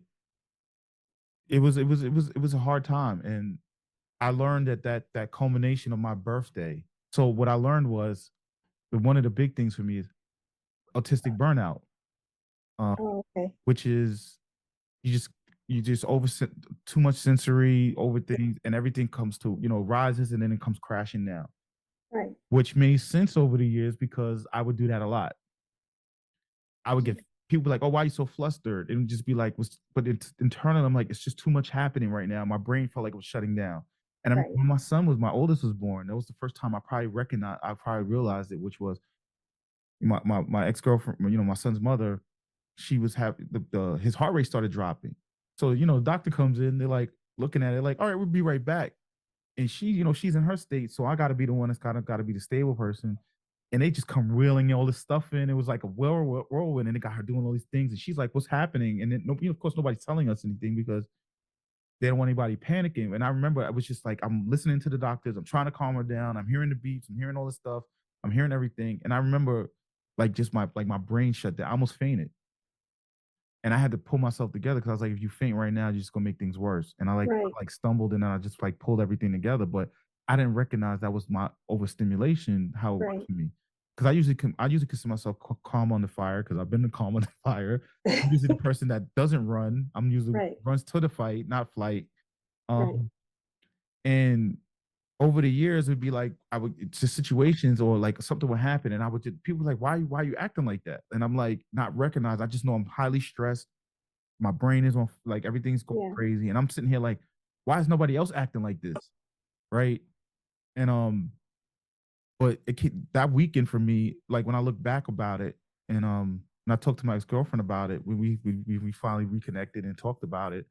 it was a hard time, and I learned that culmination of my birthday. So what I learned was that one of the big things for me is autistic burnout, um, Oh, okay. which is you just you just over too much sensory over things, and everything comes to rises and then it comes crashing down. Right. Which made sense over the years because I would do that a lot. I would get people like, "Oh, why are you so flustered?" And just be like, but internally, I'm like, it's just too much happening right now. My brain felt like it was shutting down. And Right. when my oldest was born, that was the first time I probably realized it, which was my ex girlfriend, my son's mother. She was having his heart rate started dropping. So the doctor comes in, they're like looking at it, like, "All right, we'll be right back." And she's in her state, so I got to be the one that's got to be the stable person. And they just come reeling all this stuff in. It was like a whirlwind, and they got her doing all these things. And she's like, "What's happening?" And then, of course, nobody's telling us anything because they don't want anybody panicking. And I remember I was just like, I'm listening to the doctors. I'm trying to calm her down. I'm hearing the beats. I'm hearing all this stuff. I'm hearing everything. And I remember like just my brain shut down. I almost fainted. And I had to pull myself together because I was like, if you faint right now, you're just gonna make things worse. And Right. I stumbled and then I just like pulled everything together. But I didn't recognize that was my overstimulation, how it was Right. for me. Because I usually consider myself calm on the fire because I've been the calm on the fire. I'm usually the person that doesn't run. I'm usually Right. runs to the fight, not flight. Right. Um, and over the years, it'd be like I would it's just situations or like something would happen, and I would just people were like, why are you acting like that? And I'm like, not recognized. I just know I'm highly stressed. My brain is on like everything's going Yeah. crazy, and I'm sitting here like, why is nobody else acting like this, right? And but that weekend for me, like when I look back about it, and I talked to my ex girlfriend about it, when we finally reconnected and talked about it,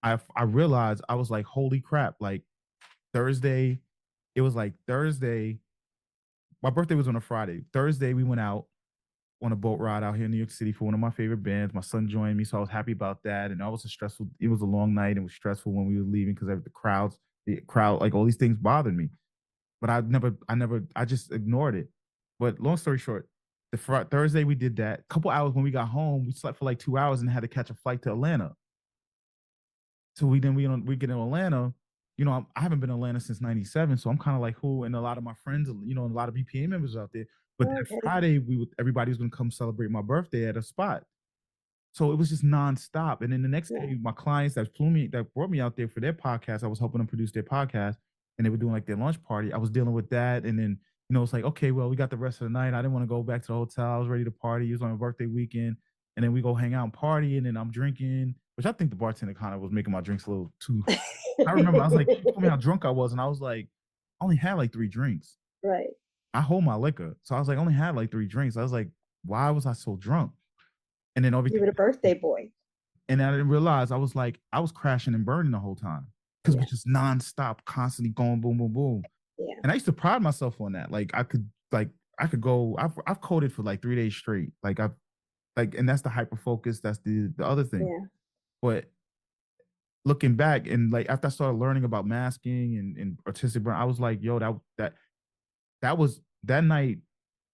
I realized I was like, holy crap! Like Thursday, it was like Thursday. My birthday was on a Friday. Thursday, we went out on a boat ride out here in New York City for one of my favorite bands. My son joined me, so I was happy about that. And that was a stressful. It was a long night and it was stressful when we were leaving because the crowd, like all these things bothered me. But I just ignored it. But long story short, Thursday we did that. A couple hours when we got home, we slept for like 2 hours and had to catch a flight to Atlanta. So we get in Atlanta. I haven't been in Atlanta since '97, so I'm kind of like who, and a lot of my friends, and a lot of BPA members out there. But that Okay. Friday, everybody was gonna come celebrate my birthday at a spot. So it was just nonstop. And then the next Yeah. day, my clients that brought me out there for their podcast, I was helping them produce their podcast, and they were doing like their lunch party. I was dealing with that, and then it's like, okay, well, we got the rest of the night. I didn't want to go back to the hotel. I was ready to party. It was on my birthday weekend, and then we go hang out and party, and then I'm drinking, which I think the bartender kind of was making my drinks a little too. I remember I was like, she told me how drunk I was, and I was like, I only had like 3 drinks. Right. I hold my liquor, so I was like, I only had like 3 drinks. I was like, why was I so drunk? And then You everything, were the birthday boy. and I didn't realize I was crashing and burning the whole time because it Yeah. was just nonstop, constantly going boom, boom, boom. Yeah. And I used to pride myself on that. Like I could go. I've coded for like 3 days straight. And that's the hyper focus. That's the other thing. Yeah. But looking back and like after I started learning about masking and artistic burn, I was like, yo, that was that night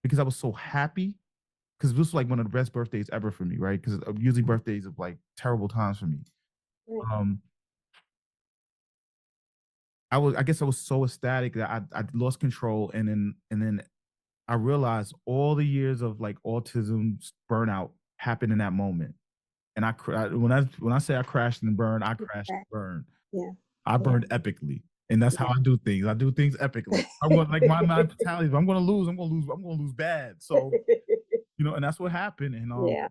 because I was so happy because this was like one of the best birthdays ever for me, right? Because usually birthdays are like terrible times for me. Right. Um, I guess I was so ecstatic that I lost control, and then I realized all the years of like autism burnout happened in that moment. And when I say I crashed and burned, I crashed That- and burned. Yeah. I Yeah. burned epically, and that's how Yeah. I do things. I do things epically. I want like my mentality. If I'm gonna lose, I'm gonna lose. I'm gonna lose bad. So and that's what happened. And Yeah.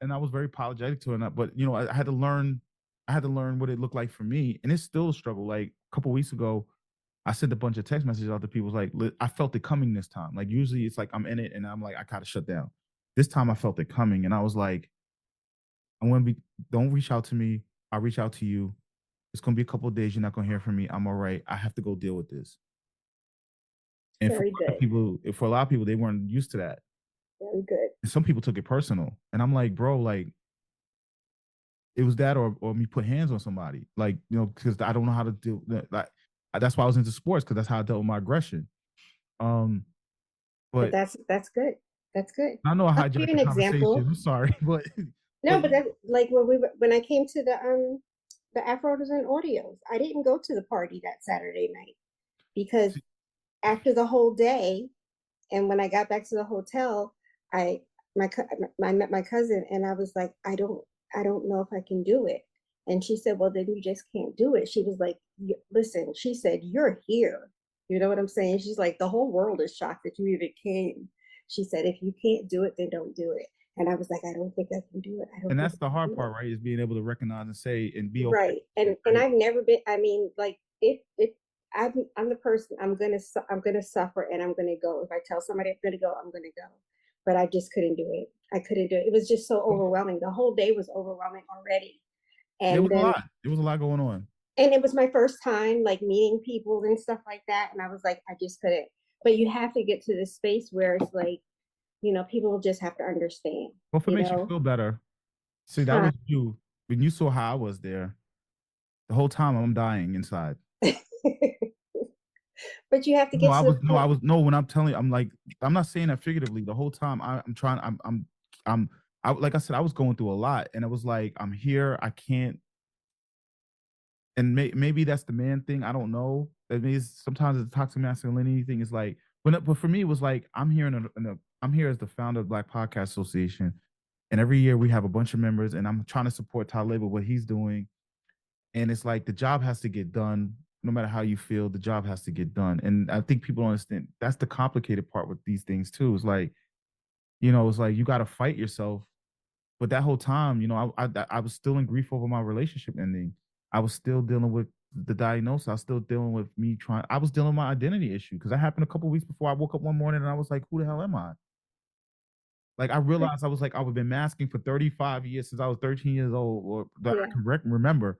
and I was very apologetic to her. But I had to learn. I had to learn what it looked like for me, and it's still a struggle. Like a couple weeks ago, I sent a bunch of text messages out to people. Like I felt it coming this time. Like usually it's like I'm in it, and I'm like I gotta shut down. This time I felt it coming, and I was like, I'm gonna be. Don't reach out to me. I'll reach out to you. It's gonna be a couple of days. You're not gonna hear from me. I'm all right. I have to go deal with this. And Very good. for a lot of people, they weren't used to that. Very good. And some people took it personal. And I'm like, bro, like it was that or me put hands on somebody. Like, because I don't know how to deal like that's why I was into sports, because that's how I dealt with my aggression. Um, But but that's good. That's good. I know I I'll give hijacked you the an conversation. example. I'm sorry, No, but but that like when I came to the Afros and Audios, I didn't go to the party that Saturday night because after the whole day, and when I got back to the hotel, I I met my cousin, and I was like, I don't know if I can do it. And she said, well, then you just can't do it. She was like, listen, she said, you're here. You know what I'm saying? She's like, the whole world is shocked that you even came. She said, if you can't do it, then don't do it. And I was like, I don't think I can do it. I don't and think that's I the can hard do it. part, right? Is being able to recognize and say and be okay Right. with it, And right? I've never been, I mean, like I'm the person, I'm gonna suffer and I'm gonna go. If I tell somebody I'm gonna go, I'm gonna go. But I just couldn't do it. I couldn't do it. It was just so overwhelming. The whole day was overwhelming already. There And was a then lot. There was a lot going on. and it was my first time like meeting people and stuff like that. And I was like, I just couldn't. But you have to get to this space where it's like, people will just have to understand, Well, if it you makes you know? feel better, see, that Huh. was you. When you saw how I was there, the whole time I'm dying inside. But you have to No, get I to the was no, I point. was no. When I'm telling you, I'm like, I'm not saying that figuratively. The whole time I'm trying. I'm. Like I said, I was going through a lot, and it was like I'm here. I can't. And maybe that's the man thing. I don't know. That means sometimes the toxic masculinity thing is like, but for me, it was like I'm here I'm here as the founder of the Black Podcast Association, and every year we have a bunch of members, and I'm trying to support Talib with what he's doing. And it's like the job has to get done no matter how you feel. The job has to get done, and I think people don't understand that's the complicated part with these things too. It's like, it's like you got to fight yourself. But that whole time, I was still in grief over my relationship ending. I was still dealing with the diagnosis. I was still dealing with me trying. I was dealing with my identity issue because that happened a couple weeks before I woke up one morning and I was like, who the hell am I? Like I realized I was like, I've been masking for 35 years since I was 13 years old, or that I Yeah. can remember.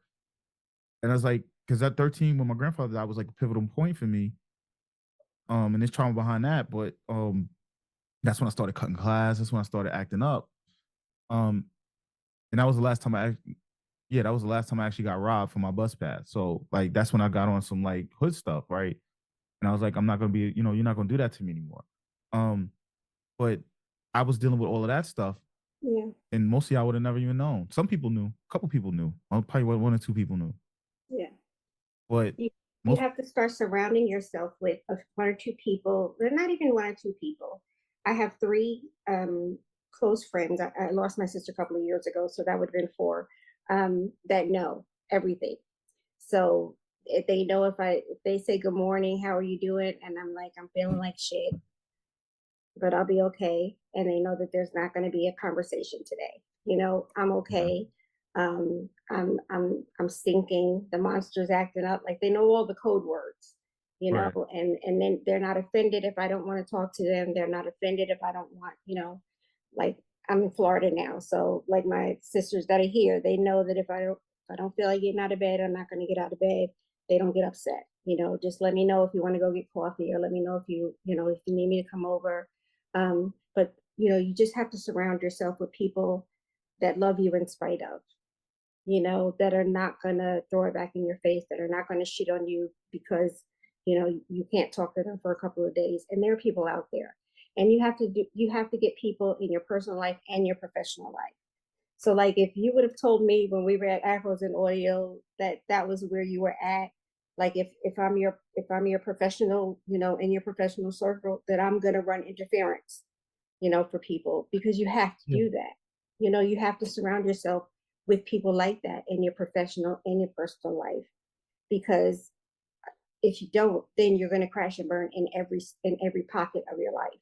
And I was like, because at 13, when my grandfather died, was like a pivotal point for me. And there's trauma behind that. But that's when I started cutting class. That's when I started acting up. Um, and that was the last time that was the last time I actually got robbed for my bus pass. So like that's when I got on some like hood stuff, right? And I was like, I'm not gonna be, you're not gonna do that to me anymore. Um, but I was dealing with all of that stuff, Yeah. and mostly I would have never even known. Some people knew, a couple people knew. Probably one or two people knew, Yeah. but You most have to start surrounding yourself with one or two people. They're not even one or two people. I have three close friends. I lost my sister a couple of years ago, so that would have been four that know everything. So if they know if they say good morning, how are you doing, and I'm like I'm feeling like shit, but I'll be okay. And they know that there's not going to be a conversation today. I'm yeah, okay. I'm stinking. The monster's acting up. Like they know all the code words, right, and then they're not offended if I don't want to talk to them. They're not offended if I don't want, like I'm in Florida now. So like my sisters that are here, they know that if I don't feel like getting out of bed, I'm not going to get out of bed. They don't get upset. Just let me know if you want to go get coffee, or let me know if you need me to come over. But you just have to surround yourself with people that love you in spite of, that are not gonna throw it back in your face, that are not gonna shit on you because you can't talk to them for a couple of days. And there are people out there. And you have to get people in your personal life and your professional life. So like if you would have told me when we were at Afros and Audio that that was where you were at, like if I'm your professional, you know, in your professional circle, that I'm gonna run interference, you know, for people, because you have to Yeah. do that. You know, you have to surround yourself with people like that in your professional and your personal life, because if you don't, then you're gonna crash and burn in every pocket of your life,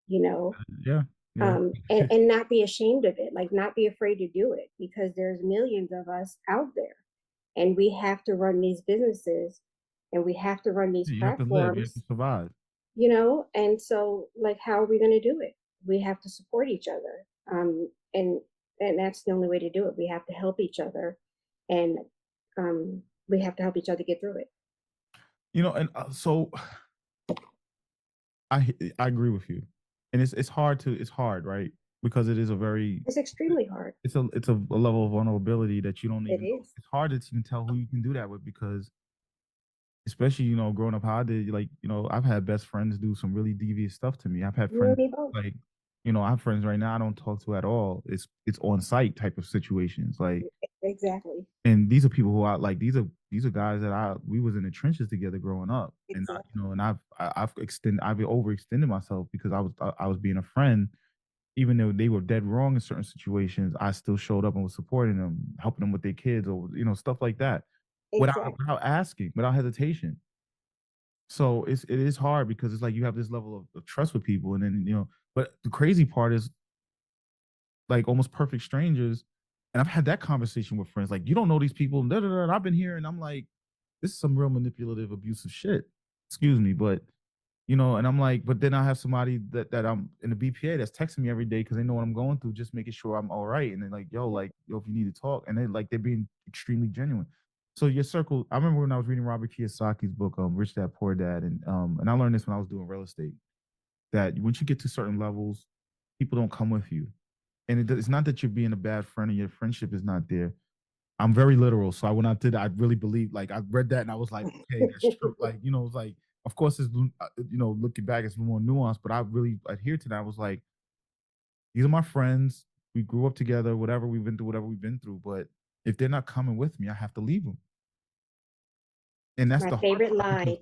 you know. Yeah. Yeah. And not be ashamed of it, like not be afraid to do it, because there's millions of us out there, and we have to run these businesses, and we have to run these You have to live. You have to platforms, survive. you know. And so like how are we going to do it? We have to support each other, and that's the only way to do it. We have to help each other, and we have to help each other get through it. And so I I agree with you, and it's hard, right? Because it is a very It's extremely hard. it's a level of vulnerability that you don't It even know. is. It's hard to even tell who you can do that with, because especially growing up how I did, like I've had best friends do some really devious stuff to me. I've had You and friends me both. like I have friends right now I don't talk to at all. It's on site type of situations, like. Exactly. And these are people who I like. These are guys that we was in the trenches together growing up, and Exactly. and I've overextended myself because I was being a friend, even though they were dead wrong in certain situations. I still showed up and was supporting them, helping them with their kids, or stuff like that, Exactly. without asking, without hesitation. So it is hard because it's like you have this level of trust with people, and then But the crazy part is like almost perfect strangers. And I've had that conversation with friends. Like, you don't know these people. Da, da, da, and I've been here, and I'm like, this is some real manipulative, abusive shit. Excuse me, but and I'm like, but then I have somebody that I'm in the BPA that's texting me every day because they know what I'm going through, just making sure I'm all right. And they're like, yo, if you need to talk, and they're being extremely genuine. So your circle. I remember when I was reading Robert Kiyosaki's book, Rich Dad Poor Dad, and I learned this when I was doing real estate. That once you get to certain levels, people don't come with you, and it's not that you're being a bad friend and your friendship is not there. I'm very literal, so when I did, I really believe. Like I read that and I was like, okay, that's true. Like it's like, of course, it's looking back, it's more nuanced, but I really adhere to that. I was like, these are my friends. We grew up together. Whatever we've been through, whatever we've been through. But if they're not coming with me, I have to leave them. And that's My the hard favorite part because line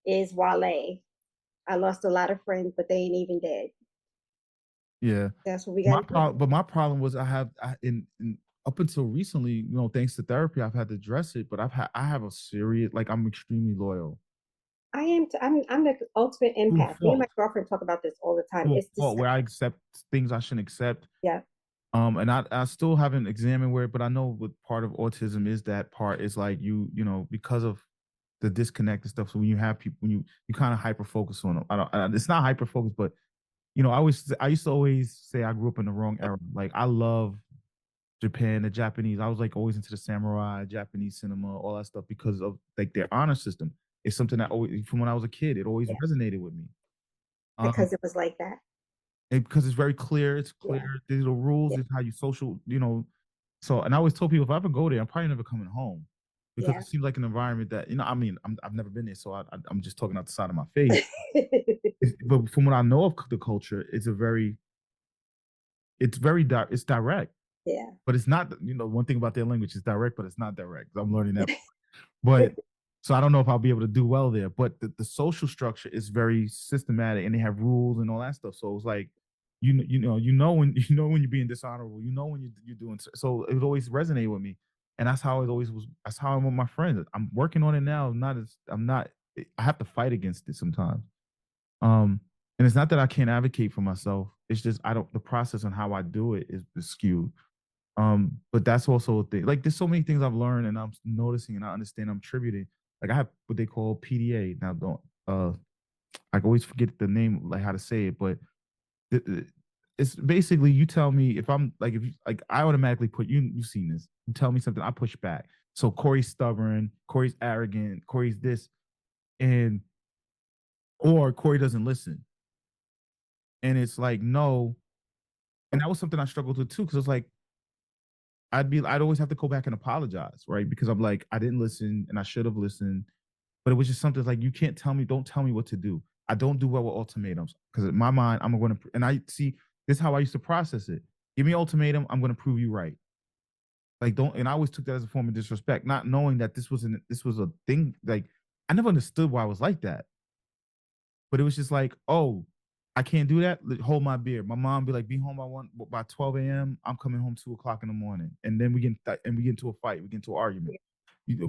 is Wale. I lost a lot of friends, but they ain't even dead. yeah, That's what we got to do. but my problem was in up until recently, thanks to therapy, I've had to address it. But I have a serious, like, I'm extremely loyal I'm the ultimate to a empath. Me and my fault, girlfriend talk about this all the time. It's where I disgusting. accept things I shouldn't accept. Yeah. And I still haven't examined where, but I know what part of autism is. That part is like because of the disconnect and stuff. So when you have people, when you kind of hyper focus on them. It's not hyper focus, but I used to always say I grew up in the wrong era. Like I love Japan, the Japanese. I was like always into the samurai, Japanese cinema, all that stuff because of like their honor system. It's something that always, from when I was a kid, it always Yeah. resonated with me. Um, Because it was like that. because it's very clear. It's clear. Yeah. These are rules. Yeah. It's how you social. So, and I always told people if I ever go there, I'm probably never coming home because Yeah. it seems like an environment that I mean, I've never been there, so I'm just talking out the side of my face. But from what I know of the culture, it's direct, Yeah. but it's not. One thing about their language is direct, but it's not direct. I'm learning that. But so I don't know if I'll be able to do well there. But the social structure is very systematic, and they have rules and all that stuff. So it's like, when when you're being dishonorable, when you're doing so. It would always resonate with me, and that's how it always was. That's how I'm with my friends. I'm working on it now. I'm not. I have to fight against it sometimes. And it's not that I can't advocate for myself. It's just I don't. The process and how I do it is skewed. But that's also a thing. Like there's so many things I've learned and I'm noticing and I understand I'm tributing. Like I have what they call PDA. Now don't I always forget the name, like how to say it, but it's basically you tell me if I'm like if you like I automatically put you've seen this. You tell me something, I push back. So Corey's stubborn, Corey's arrogant, Corey's this, and or Corey doesn't listen. And it's like, no. And that was something I struggled with too, because it's like I'd always have to go back and apologize, right? Because I'm like, I didn't listen and I should have listened. But it was just something like, you can't tell me, don't tell me what to do. I don't do well with ultimatums because in my mind, I'm going to, and I see this is how I used to process it. Give me an ultimatum, I'm going to prove you right. Like don't, and I always took that as a form of disrespect, not knowing that this was a thing. Like I never understood why I was like that, but it was just like, oh, I can't do that. Hold my beer. My mom be like, be home by 12 a.m. I'm coming home 2 o'clock in the morning, and then we get into a fight, we get into an argument.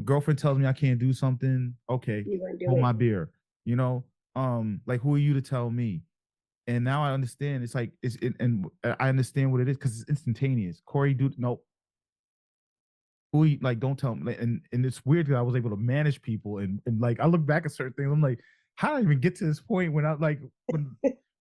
Girlfriend tells me I can't do something. Okay, You gonna do hold it? my beer. You know, like who are you to tell me? And now I understand. It's like and I understand what it is because it's instantaneous. Corey, do nope. Who like don't tell me. And it's weird that I was able to manage people and like I look back at certain things. I'm like, how did I even get to this point when I like when?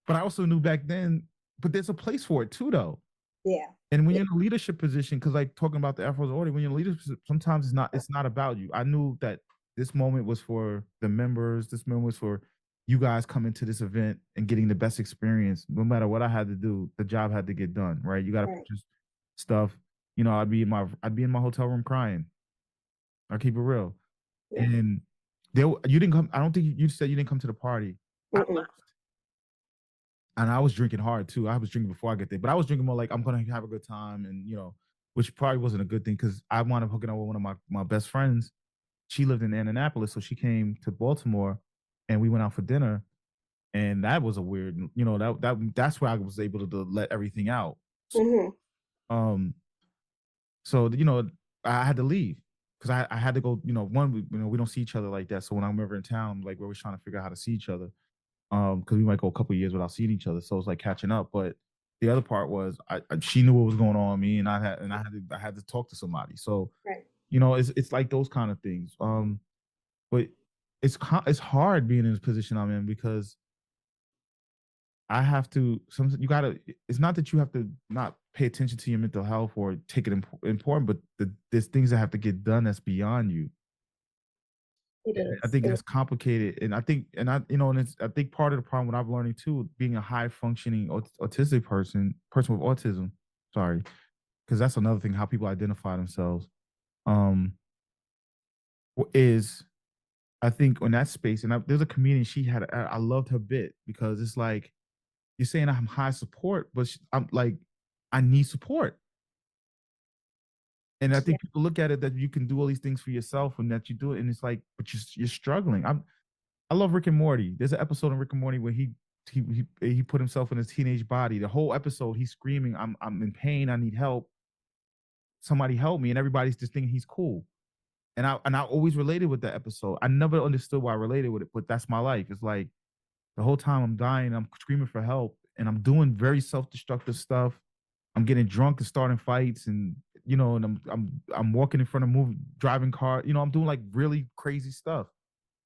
But I also knew back then. But there's a place for it too, though. Yeah. And when Yeah. you're in a leadership position, because like talking about the Afro's order, when you're in leadership, sometimes it's not about you. I knew that this moment was for the members. This moment was for you guys coming to this event and getting the best experience. No matter what I had to do, the job had to get done. Right? You got to Right. purchase stuff. You know, I'd be in my hotel room crying. I keep it real. Yeah. And you didn't come. I don't think you said you didn't come to the party. I Mm-mm. left, and I was drinking hard too. I was drinking before I get there, but I was drinking more like I'm gonna have a good time, and which probably wasn't a good thing because I wound up hooking up with one of my best friends. She lived in Annapolis, so she came to Baltimore, and we went out for dinner, and that was a weird, that's where I was able to let everything out. Mm-hmm. Um, so I had to leave because I had to go. One, we don't see each other like that. So when I'm ever in town, like we're always trying to figure out how to see each other. Because we might go a couple of years without seeing each other, so it's like catching up. But the other part was she knew what was going on with me, and I had to talk to somebody. So Right. it's like those kind of things. But it's hard being in this position I'm in because I have to. Sometimes you gotta. It's not that you have to not pay attention to your mental health or take it important, but there's things that have to get done that's beyond you. It I is. think that's complicated, and I think, and it's I think part of the problem what I'm learning too, being a high functioning autistic person with autism. Sorry, because that's another thing how people identify themselves. Um, is I think on that space, and there's a comedian she had. I loved her bit because it's like you're saying I'm high support, but I'm like I need support. And I Yeah. think people look at it that you can do all these things for yourself and that you do it, and it's like, but you're struggling. I love Rick and Morty. There's an episode in Rick and Morty where he put himself in his teenage body. The whole episode, he's screaming, I'm in pain. I need help. Somebody help me!" And everybody's just thinking he's cool. And I always related with that episode. I never understood why I related with it, but that's my life. It's like the whole time I'm dying, I'm screaming for help, and I'm doing very self destructive stuff. I'm getting drunk and starting fights, and and I'm walking in front of moving, driving car. I'm doing like really crazy stuff.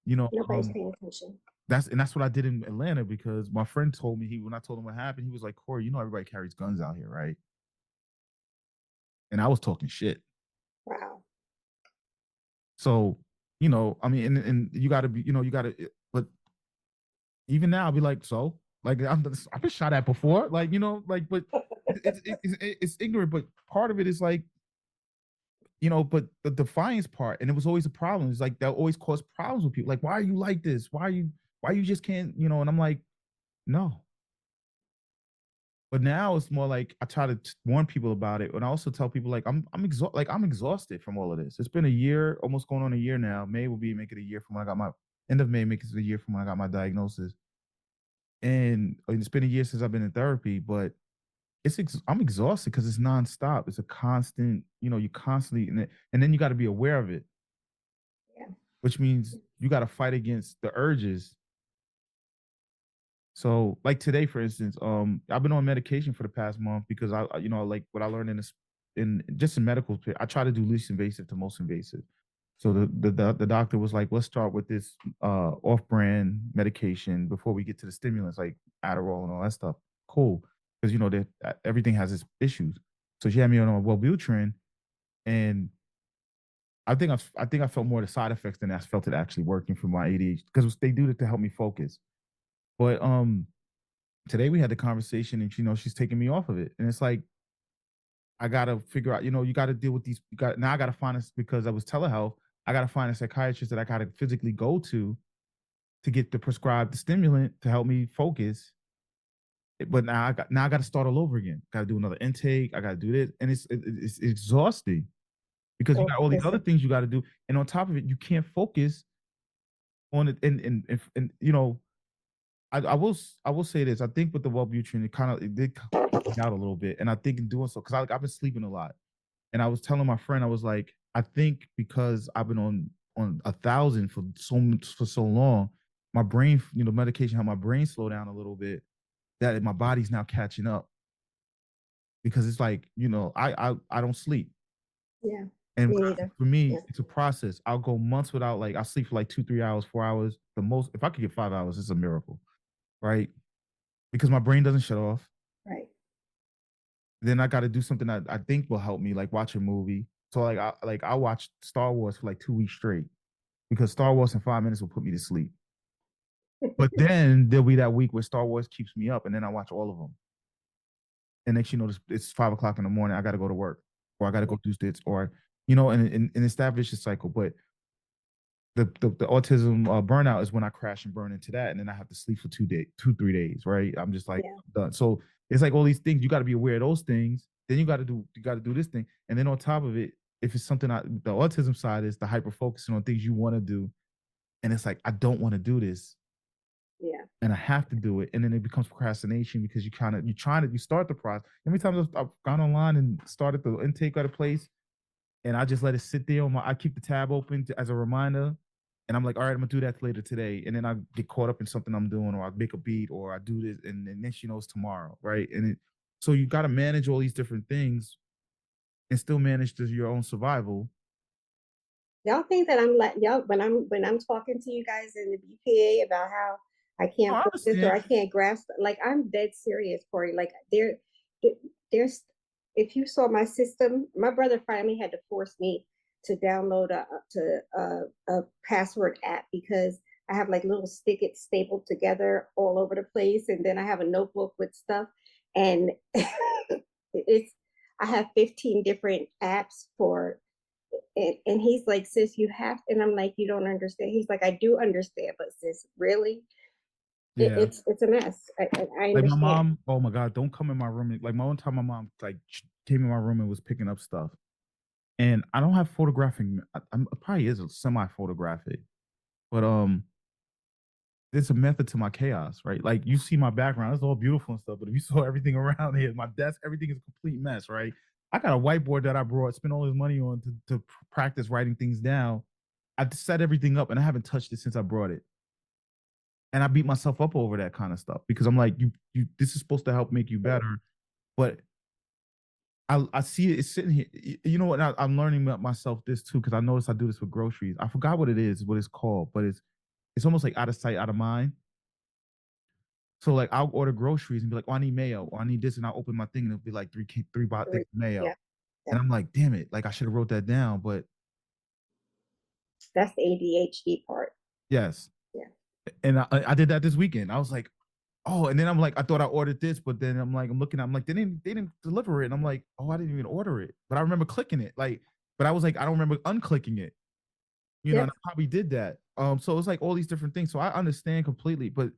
You know, Nobody's um, paying attention. that's what I did in Atlanta because my friend told me when I told him what happened, he was like, Corey, everybody carries guns out here, right? And I was talking shit. Wow. So, I mean, and you gotta be, you gotta but even now I'll be like, so like I've been shot at before. Like, like but it's ignorant, but part of it is like, but the defiance part, and it was always a problem. It's like that always caused problems with people. Like, why are you like this? Why you just can't, and I'm like, no. But now it's more like I try to warn people about it, and I also tell people like I'm exhausted from all of this. It's been a year, almost going on a year now. May will make it a year from when I got my end of May, make it a year from when I got my diagnosis, and it's been a year since I've been in therapy. But I'm exhausted because it's nonstop. It's a constant, you constantly, and then you got to be aware of it, Yeah. which means you got to fight against the urges. So, like today, for instance, I've been on medication for the past month because like what I learned in just in medical, I try to do least invasive to most invasive. So the doctor was like, let's start with this off-brand medication before we get to the stimulants like Adderall and all that stuff. Cool, because that everything has its issues. So she had me on a Wellbutrin, and I think I felt more the side effects than I felt it actually working for my ADHD because they do it to help me focus. But today we had the conversation and she's taking me off of it. And it's like I gotta figure out, you gotta deal with these now I gotta find this because I was telehealth, I gotta find a psychiatrist that I gotta physically go to to get the prescribed stimulant to help me focus. But now I got to start all over again. Got to do another intake. I got to do this, and it's exhausting because you Oh, got all these other listen. things you got to do, and on top of it, you can't focus on it. And you know, I will say this. I think with the Wellbutrin, it did calm me out a little bit, and I think in doing so, because I've been sleeping a lot, and I was telling my friend, I was like, I think because I've been on 1,000 for so long, my brain, medication helped my brain slow down a little bit. That my body's now catching up because it's like, I don't sleep. Yeah, And me neither. for me, Yeah, it's a process. I'll go months without, like, I'll sleep for like 2, 3 hours, 4 hours. The most, if I could get 5 hours, it's a miracle, right? Because my brain doesn't shut off. right. Then I got to do something that I think will help me, like watch a movie. So I watched Star Wars for like 2 weeks straight because Star Wars in 5 minutes will put me to sleep. But then there'll be that week where Star Wars keeps me up, and then I watch all of them. And next, it's 5 o'clock in the morning. I got to go to work, or I got to Yeah, go do this, or and establish a cycle. But the autism burnout is when I crash and burn into that, and then I have to sleep for 2 days, 3 days, right? I'm just like, yeah. done. So it's like all these things. You got to be aware of those things. Then you got to do this thing, and then on top of it, if it's something the autism side is the hyper focusing on things you want to do, and it's like I don't want to do this, Yeah. and I have to do it, and then it becomes procrastination because you start the process. How many times I've gone online and started the intake at a place, and I just let it sit there I keep the tab open as a reminder, and I'm like, all right, I'm gonna do that later today, and then I get caught up in something I'm doing, or I make a beat, or I do this, and then it's tomorrow, right? So you got to manage all these different things and still manage your own survival. Y'all think that I'm like y'all when I'm talking to you guys in the BPA about how I Oh, can't I focus or understand. I can't grasp, like I'm dead serious, Corey. Like there's if you saw my system, my brother finally had to force me to download a password app because I have like little stick it stapled together all over the place, and then I have a notebook with stuff, and it's I have 15 different apps for and he's like, sis, you have, and I'm like, you don't understand. He's like, I do understand, but sis, really, Yeah. it's a mess. I Like my understand. mom, oh my God, don't come in my room. Like my one time, my mom like came in my room and was picking up stuff, and I don't have photographic. I'm probably is a semi photographic, but there's a method to my chaos, right? Like you see my background, it's all beautiful and stuff, but if you saw everything around here, my desk, everything is a complete mess, right? I got a whiteboard that I brought, spent all this money on to practice writing things down. I set everything up, and I haven't touched it since I brought it. And I beat myself up over that kind of stuff because I'm like, this is supposed to help make you better, but I see it's sitting here. You know what? I'm learning about myself this too because I noticed I do this with groceries. I forgot what it is, what it's called, but it's almost like out of sight, out of mind. So like I'll order groceries and be like, oh, I need mayo, or I need this, and I'll open my thing and it'll be like three things of Yeah, mayo, and yeah. I'm like, damn it, like I should have wrote that down, but That's the ADHD part. yes, Yeah, and I did that this weekend. I was like, oh, and then I'm like, I thought I ordered this, but then I'm like, I'm like, they didn't deliver it, and I'm like, oh, I didn't even order it, but I remember clicking it, like, but I was like, I don't remember unclicking it, and yep, I probably did that. So it's like all these different things. So I understand completely, but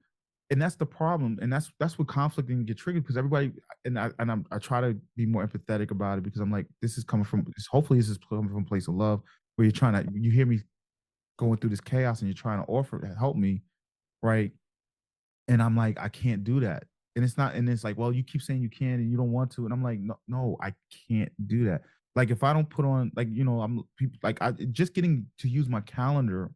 and that's the problem, and that's what conflict can get triggered because everybody I try to be more empathetic about it because I'm like, this is coming from hopefully this is coming from a place of love where you're trying to you hear me going through this chaos and you're trying to offer help me, right? And I'm like, I can't do that. And it's not, and it's like, well, you keep saying you can and you don't want to. And I'm like, no, I can't do that. Like if I don't put on, like, I'm people like I just getting to use my calendar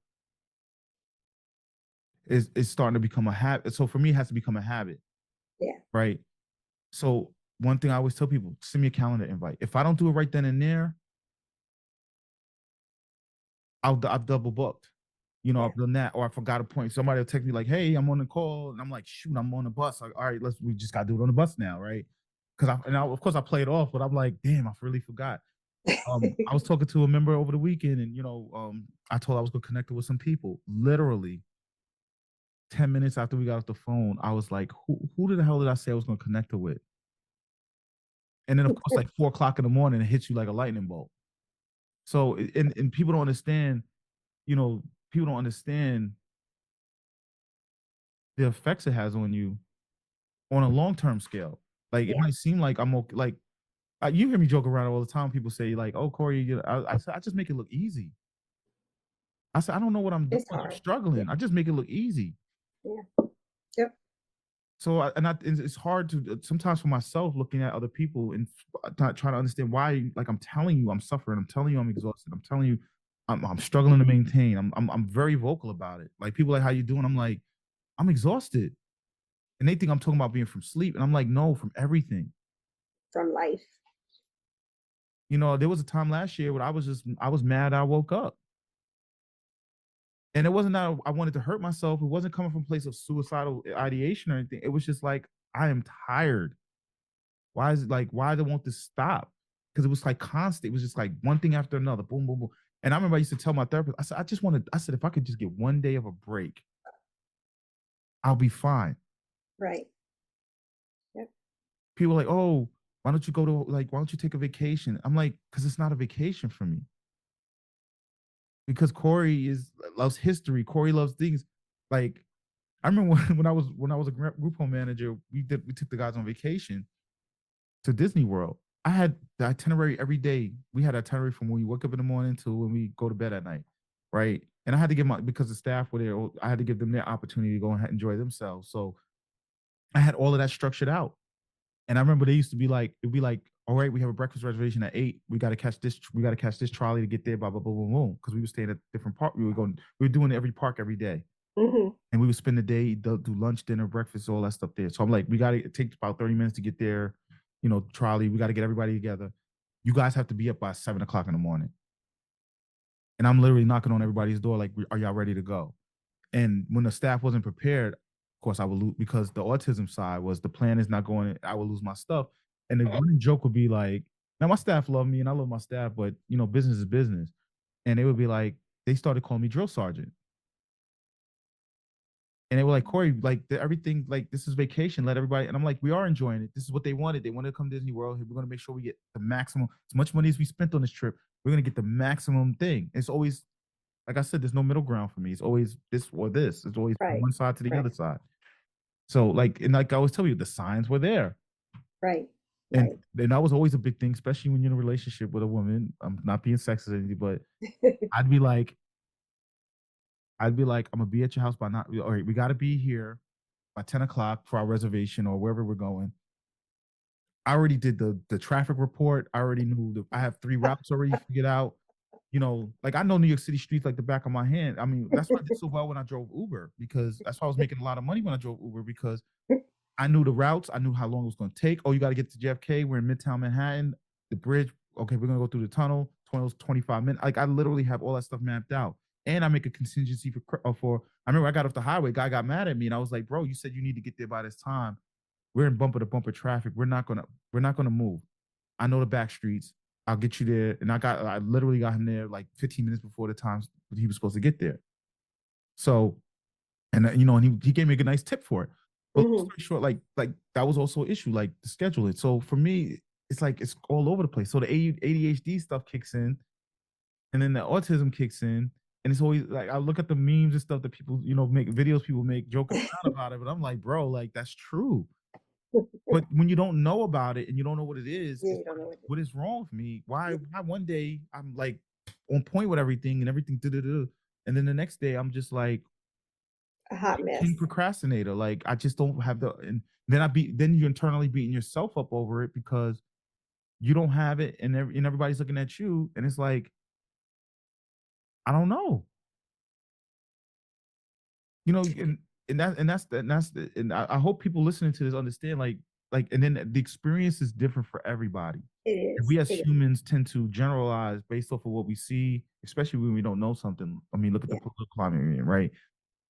is starting to become a habit. So for me, it has to become a habit, yeah, right? So one thing I always tell people, send me a calendar invite. If I don't do it right then and there, I've double booked. yeah. I've done that, or I forgot a point. Somebody will text me like, "Hey, I'm on the call," and I'm like, "Shoot, I'm on the bus." Like, all right, we just gotta do it on the bus now, right? Because of course I play it off, but I'm like, damn, I really forgot. I was talking to a member over the weekend, and I told her I was gonna connect her with some people. Literally 10 minutes after we got off the phone, I was like, who the hell did I say I was gonna connect her with? And then of course, like 4 o'clock in the morning, it hits you like a lightning bolt. So and people don't understand, you know, people don't understand the effects it has on you on a long term scale. Like it Yeah. might seem like I'm okay. Like you hear me joke around all the time. People say like, "Oh, Corey," I said I just make it look easy. I said I don't know what I'm doing. It's I'm hard. struggling. I just make it look easy. Yeah. Yep. So it's hard to sometimes for myself looking at other people and not trying to understand why. Like I'm telling you, I'm suffering. I'm telling you, I'm exhausted. I'm telling you, I'm struggling to maintain. I'm very vocal about it. Like people like, how you doing? I'm like, I'm exhausted, and they think I'm talking about being from sleep, and I'm like, no, from everything. From life. You know, there was a time last year where I was mad I woke up. And it wasn't that I wanted to hurt myself. It wasn't coming from a place of suicidal ideation or anything. It was just like, I am tired. Why is it like, why do I want this stop? Because it was like constant. It was just like one thing after another, boom, boom, boom. And I remember I used to tell my therapist, I said, I said, if I could just get one day of a break, I'll be fine. Right. Yep. People are like, oh, why don't you go to like, why don't you take a vacation? I'm like, because it's not a vacation for me. Because Corey loves history. Corey loves things. Like I remember when I was a group home manager, we took the guys on vacation to Disney World. I had the itinerary every day. We had itinerary from when we wake up in the morning to when we go to bed at night, right? And I had to give because the staff were there. I had to give them their opportunity to go and enjoy themselves. So I had all of that structured out. And I remember they used to be like, it'd be like, all right, we have a breakfast reservation at 8. We got to catch this. We got to catch this trolley to get there. Blah blah blah blah blah. Because we were staying at different park. We were going. We were doing every park every day. Mm-hmm. And we would spend the day, do lunch, dinner, breakfast, all that stuff there. So I'm like, we got to take about 30 minutes to get there. You know, trolley. We got to get everybody together. You guys have to be up by 7 o'clock in the morning. And I'm literally knocking on everybody's door, like, are y'all ready to go? And when the staff wasn't prepared, of course, I would lose because the autism side was the plan is not going. I would lose my stuff. And the running joke would be like, now my staff love me and I love my staff, but you know, business is business. And they would be like, they started calling me drill sergeant. And they were like, Corey, like everything, like this is vacation. Let everybody. And I'm like, we are enjoying it. This is what they wanted. They wanted to come to Disney World. We're going to make sure we get the maximum, as much money as we spent on this trip. We're going to get the maximum thing. It's always, like I said, there's no middle ground for me. It's always this or this. It's always from Right. one side to the Right. other side. So like, and like I always tell you, the signs were there. Right. And Right. and that was always a big thing, especially when you're in a relationship with a woman. I'm not being sexist or anything, but I'd be like, I'm gonna be at your house by not. All right, we got to be here by 10 o'clock for our reservation or wherever we're going. I already did the traffic report. I already knew I have 3 routes already figured out. You know, like I know New York City streets like the back of my hand. I mean, that's why I did so well when I drove Uber because that's why I was making a lot of money when I drove Uber because I knew the routes. I knew how long it was going to take. Oh, you got to get to JFK. We're in Midtown Manhattan. The bridge. Okay, we're going to go through the tunnel. 25 minutes. Like I literally have all that stuff mapped out. And I make a contingency for. I remember I got off the highway. Guy got mad at me, and I was like, "Bro, you said you need to get there by this time. We're in bumper to bumper traffic. We're not gonna move. I know the back streets. I'll get you there." And I literally got him there like 15 minutes before the time he was supposed to get there. So, and you know, and he gave me a good nice tip for it. But long story short, like that was also an issue, like the scheduling. So for me, it's like it's all over the place. So the ADHD stuff kicks in, and then the autism kicks in, and it's always like I look at the memes and stuff that people, you know, make videos people make joking around about it, but I'm like, bro, like that's true. But when you don't know about it and you don't know what it is, Yeah, it's you don't know like, what is wrong with me? Why one day I'm like on point with everything and everything, and then the next day I'm just like a hot mess. king procrastinator. Like I just don't have and then you're internally beating yourself up over it because you don't have it, and everybody's looking at you, and it's like I don't know. You know, and I hope people listening to this understand and then the experience is different for everybody. It And is. we as It is. humans tend to generalize based off of what we see, especially when we don't know something. I mean, look at the Yeah. political climate we're in, right?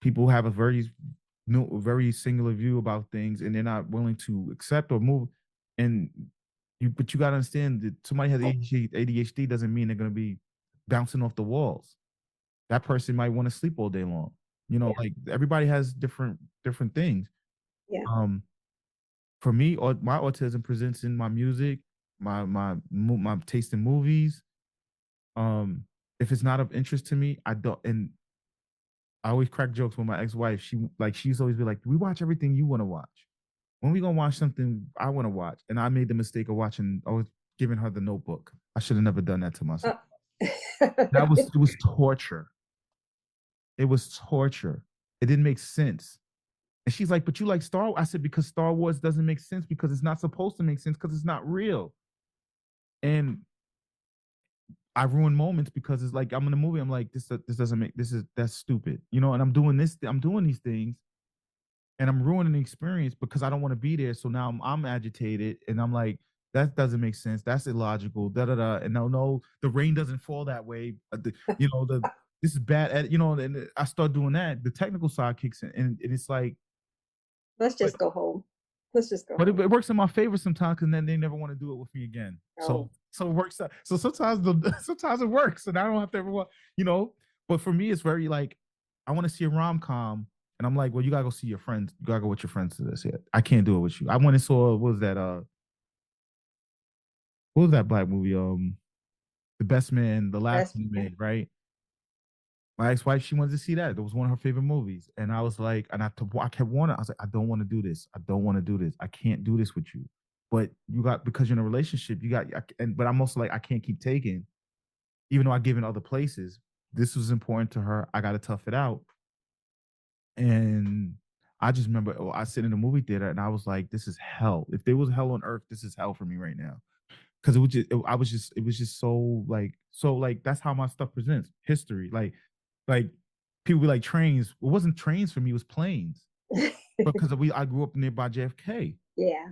People have a very singular view about things, and they're not willing to accept or move. And but you got to understand that somebody has ADHD doesn't mean they're going to be bouncing off the walls. That person might want to sleep all day long. You know, Yeah. like everybody has different things. Yeah. For me, my autism presents in my music, my taste in movies. If it's not of interest to me, I don't. And I always crack jokes with my ex-wife. She used to always be like, "We watch everything you want to watch. When we gonna watch something I want to watch?" And I made the mistake of watching. I was giving her The Notebook. I should have never done that to myself. It was torture. It was torture. It didn't make sense. And she's like, "But you like Star Wars?" I said, "Because Star Wars doesn't make sense because it's not supposed to make sense because it's not real." And I ruin moments because it's like I'm in a movie. I'm like, this doesn't make that's stupid, you know. And I'm doing these things, and I'm ruining the experience because I don't want to be there. So now I'm agitated, and I'm like, that doesn't make sense. That's illogical. Da da da. And no, the rain doesn't fall that way. This is bad. You know, and I start doing that. The technical side kicks in, and it's like, Let's just go home. Let's just go. But it works in my favor sometimes, and then they never want to do it with me again. Oh. So it works out. So sometimes sometimes it works, and I don't have to ever, you know. But for me, it's very like I want to see a rom-com, and I'm like, well, you gotta go see your friends. You gotta go with your friends to this. Yeah, I can't do it with you. I went and saw what was that black movie? The Best Man, the last one made, right? My ex-wife, she wanted to see that. It was one of her favorite movies. And I was like, I kept warning. I was like, I don't want to do this. I don't want to do this. I can't do this with you. But because you're in a relationship, but I'm also like, I can't keep taking, even though I've given other places. This was important to her. I got to tough it out. And I just remember I sit in the movie theater and I was like, this is hell. If there was hell on earth, this is hell for me right now. Because it was just so like that's how my stuff presents history. Like people be like trains. It wasn't trains for me, it was planes. Because I grew up nearby JFK. Yeah.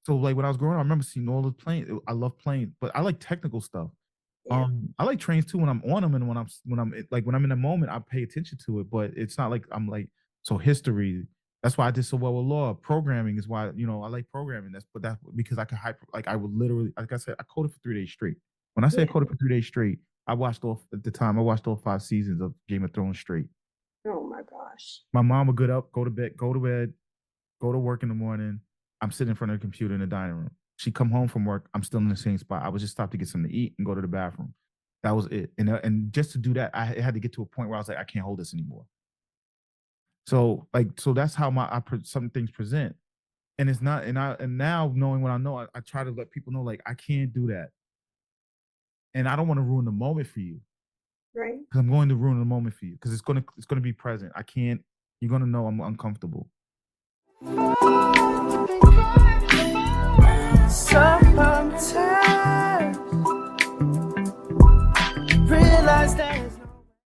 So like when I was growing up, I remember seeing all the planes. I love planes, but I like technical stuff. Yeah. I like trains too when I'm on them and when I'm in the moment, I pay attention to it. But it's not like I'm like so history. That's why I did so well with law. Programming is why I like programming. That's because I could I would literally, like I said, I coded for 3 days straight. When I say I coded for 3 days straight, I watched all 5 seasons of Game of Thrones straight. Oh my gosh. My mom would get up, go to bed, go to work in the morning. I'm sitting in front of the computer in the dining room. She'd come home from work. I'm still in the same spot. I would just stop to get something to eat and go to the bathroom. That was it. And just to do that, I had to get to a point where I was like, I can't hold this anymore. So that's how some things present. And it's not, and now knowing what I know, I try to let people know, like, I can't do that. And I don't want to ruin the moment for you. Right. Because I'm going to ruin the moment for you. Because it's gonna be present. I can't, you're gonna know I'm uncomfortable. Sometimes realize that